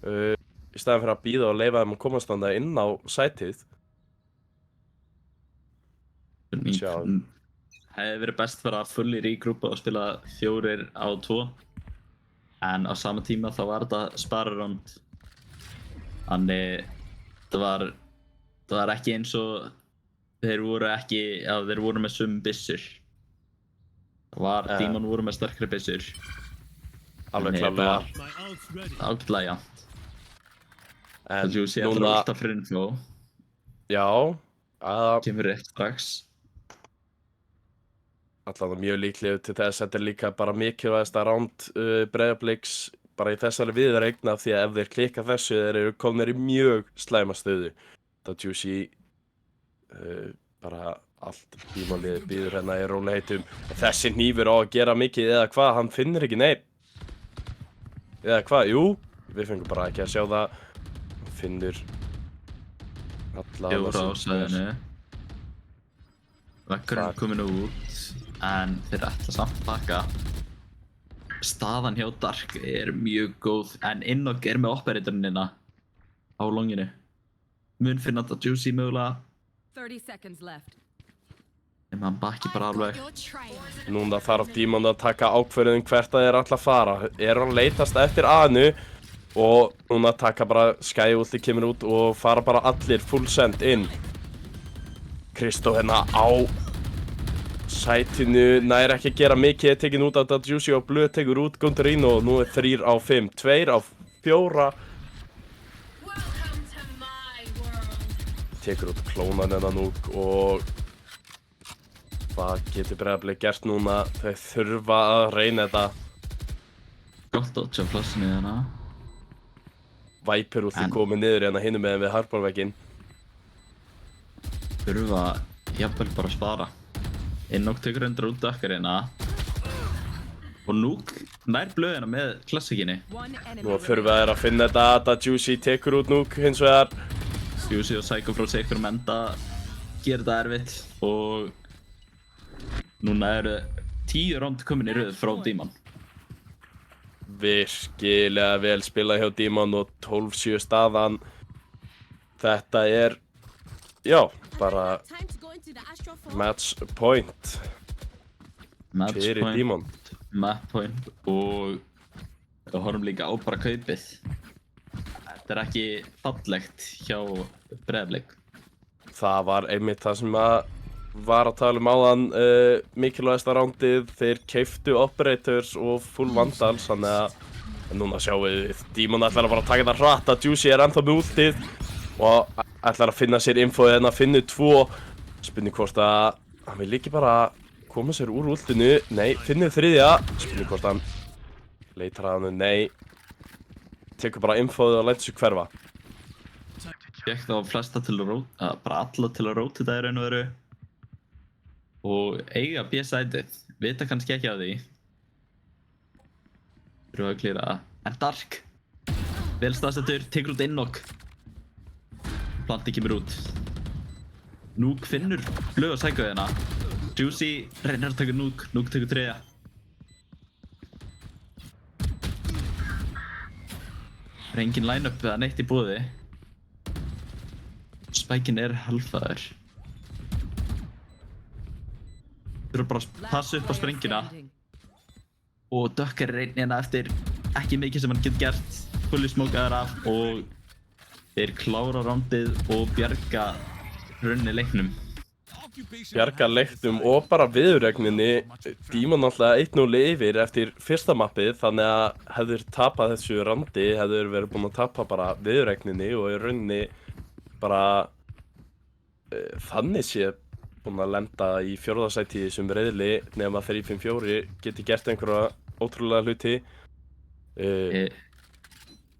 Í staðinn fyrir að bíða og leyfa þeim að komast þarna inn á sætið.
Hefði verið best fyrir að fulli regrúpa og spila 4 á 2. En á sama tíma þá var þetta spara-round. Þannig það var ekki eins og þeir voru með sömu byssur. Demon voru með sterkari byssur.
Alveg klárlega.
Ágætlega jafnt.
En
Juicy ætlar að ulta fyrir info.
Já.
Kemur rétt strax.
Allavega mjög líklegur til þess. Þetta er líka bara mikilvægasta round Breiðabliks bara í þessari viðureign af því að ef þeir klikka þessu þeir eru komnir í mjög slæma stöðu. Það Juicy bara allt bímálið býður hérna í rólegheitum. Þessi hnífur á að gera mikið eða hvað, hann finnur ekki neitt. Eða hvað, jú, við fengum bara ekki að sjá það. Hann finnur allavega
4 á sæðinu. Vekkurinn kominn út, en þeir ætla samt að taka. Staðan hjá Dark mjög góð, en Innok með operatorinn á longinu. Mun finna þetta Juicy mögulega.
30 seconds left.
En hann bakki bara alveg.
Núna þarf Demon að taka ákvörðun hvert að þeir ætla að fara. Hann leitast eftir Anu og núna taka bara Skye ulti kemur út og fara bara allir full send inn. Kristó hérna á sætinu, nær ekki að gera mikið, tekin út af þetta Juicy og Blö tekur út Gundrino og nú 3 á 5, 2 á 4. Tekur út klónan hennar Núk og hvað getur Breiðablik gert núna? Þeir þurfa að reyna þetta.
Gott dodge á plassinu hérna.
Viper úr því
En-
komið niður hérna hinum megin við harparvegginn.
Þurfa jafnvel bara að spara. Innok tekur endur út dökkarina. Og Núk nær blöðina með klassikinni.
One enemy
Nú þurfa þeir að finna þetta Juicy tekur út Núk hins vegar.
Juicy og Psycho frá sikkurum enda gera þetta erfitt og núna eru 10 round komin í röð frá Demon.
Virkilega vel spilað hjá Demon og 12-7 staðan. Þetta er, já, bara match point
Match
fyrir
point,
Demon.
map point og við horfum líka á bara kaupið. Þetta er ekki fallegt hjá Breiðablik.
Það var einmitt það sem að var að tala um áðan, mikilvægasta rándið, þeir keiftu Operators og Full Vandals, þannig að núna sjáum við Demon ætlar að fara að taka þetta hratt að Juicy er ennþá með últið og ætlar að finna sér infoið en að finna 2. Spurning hvort að hann vil ekki bara koma sér úr últinu, nei, finnur 3. Spurning hvort hann leitar að hann, nei, tekur bara infoið og lætur sig hverfa.
Fekk þá flesta til að róta, bara alla til að róta þetta í raun og veru. Og eiga B-sætið, vita kannski ekki af því. Þurfa að klíra. En Dark, vel staðsettur, tekur út innok. Planti kemur út. Núk finnur blöð og Psycho hérna. Juicy reynir að taka Núk, Núk tekur 3. Það er engin line-up eða neitt í boði. Spikeinn er halfaður. Þurfa bara að passa upp á sprengina. Og Duck er einn hérna eftir ekki mikið sem hann getur gert. Fully smókaður af og þeir klára roundið og bjarga runni leiknum.
Bjarga leiknum og bara viðurregninni. Demon alltaf 1-0 yfir eftir fyrsta mappið, þannig að hefur tapað þessu randi, hefur verið búin að tapa bara viðurregninni og í rauninni bara þannig sé búin að lenda í 4. sæti í þessum riðli nema 3-5-4 geti gert einhverja ótrúlega hluti.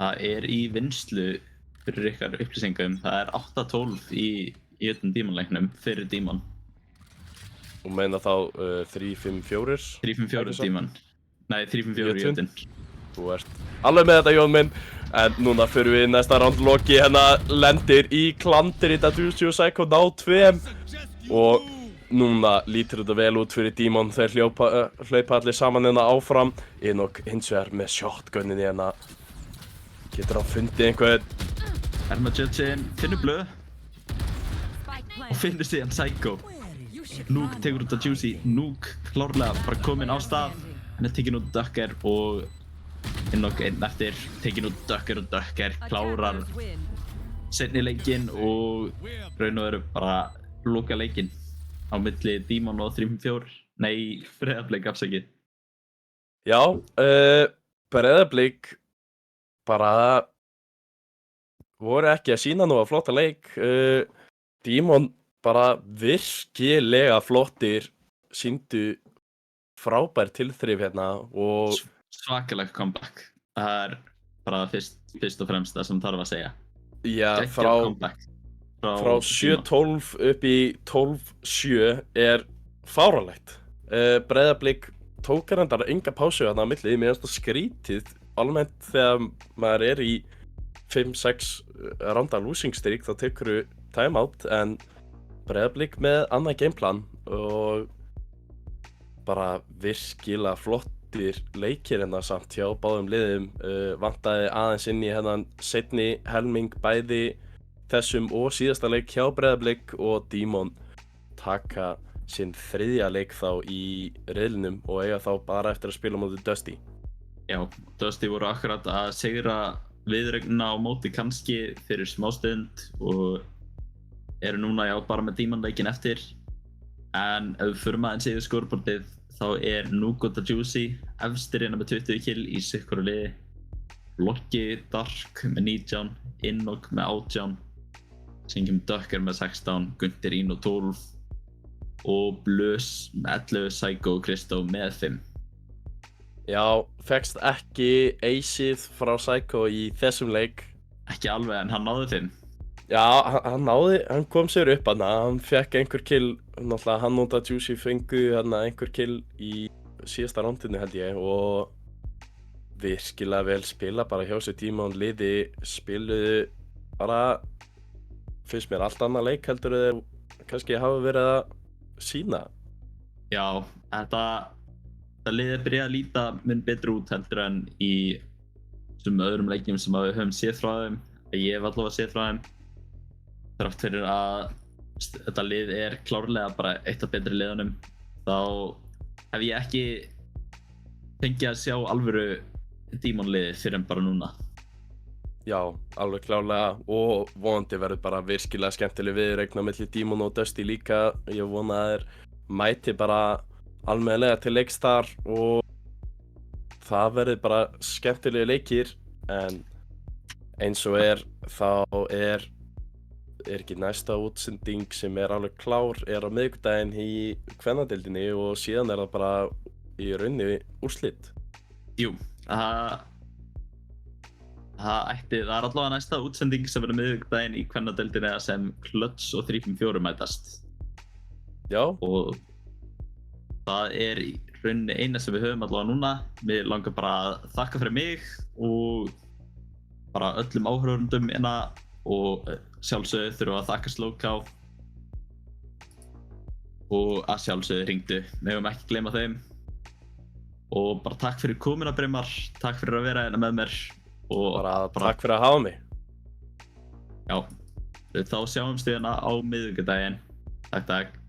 Það er í vinnslu fyrir ykkar upplýsingum. Það er 8-12 í öllum Demon-leiknum fyrir Demon.
Og meina þá 3-5-4?
3-5-4 Demon. Nei, 3-5-4 í öllum.
Þú ert alveg með þetta, Jón minn. En núna fyrir við í næsta round loki, hérna lendir í klandir í þetta Juicy og Psycho ná 2. Og núna lítur þetta vel út fyrir Demon, þeir hlaupa allir saman hérna áfram. Innok hins vegar með shotgunnin hérna. Getur hann fundið einhvern?
Hermajetsin finnur blöð og finnur síðan Psycho. Núk tekur út af Juicy. Núk klárlega bara kominn á stað. Hann er tekinn út Ducker og Innok einn eftir, tekinn út Ducker og Ducker klárar seinni leikinn og raun og veru bara loka leikinn á milli Demon og 3-5-4. Nei, Breiðablik afsakið.
Já, Breiðablik bara voru ekki að sína nú að flotta leik. Demon bara virkilega flottir, sýndu frábær tilþrif hérna og
Svakalega comeback. Það er bara fyrst og fremst það sem þarf að segja.
já,
Geggjað comeback.
frá 7-12 upp í 12-7 er fáránlegt. Breiðablik tók reyndar enga pásu þarna á milli, mér finnst það skrítið almennt þegar maður er í 5-6 ránda losing streak þá tekur timeout, en Breiðablik með annað gameplan og bara virkilega flottir leikir hérna samt hjá báðum liðum. Vantaði aðeins inn í hennan seinni helming bæði þessum og síðasta leik hjá Breiðablik og Demon taka sinn 3. leik þá í riðlinum og eiga þá bara eftir að spila móti Dusty.
Já, Dusty voru akkurat að sigra viðregnina á móti kannski fyrir smástund og eru núna bara með Demon-leikinn eftir. En ef við förum aðeins yfir skorbortið þá er Núk og Juicy efstir hérna með 20 kill í sikkoru liði. Loki, Dark með 19, Innok með 18, sem kemur Ducker með 16, Gunter Ín og 12 og Blös með 11, Psycho og Kristó með 5.
Já, fékkst ekki aceið frá Psycho í þessum leik
ekki alveg en hann náði þeim.
Já, hann kom sér upp hann fekk einhver kill, náttúrulega hann og Juicy fengu einhver kill í síðasta rándinu held ég og virkilega vel spila bara hjá sér Demon liði spiluðu bara finnst mér allt annað leik heldur þeir kannski hafa verið að sýna.
Já, þetta liðið byrjaði að líta mun betur út heldur en í þessum öðrum leikjum sem við höfum séð frá þeim. Ég hef allavega séð frá þeim. Þrátt fyrir að þetta lið er klárlega bara eitt af betri liðunum, þá hef ég ekki fengið að sjá alvöru Demon liði fyrir en bara núna.
Já, alveg klárlega og vonandi verður bara virkilega skemmtileg viðureign á milli Demon og Dusty líka. Ég vona að þeir mæti bara almennilega til leiks þar og það verður bara skemmtilegi leikir en eins og þá er ekki næsta útsending sem alveg klár á miðvikudaginn í kvennadeildinni og síðan það bara í rauninni úrslit.
Jú, það er allavega næsta útsending sem verður miðvikudaginn í kvennadeildinni sem Clutch og 354 mætast.
Já.
Og það í rauninni eina sem við höfum allavega núna. Mig langar bara að þakka fyrir mig og bara öllum áhorfendum og sjálfsögðu þurfum að þakka Slowcow og að sjálfsögðu hringdu. Megum ekki gleyma þeim og bara takk fyrir komuna Brimar, takk fyrir að vera hérna með mér og
bara takk fyrir að hafa mig.
Já, þá sjáumst við hérna á miðvikudaginn. Takk.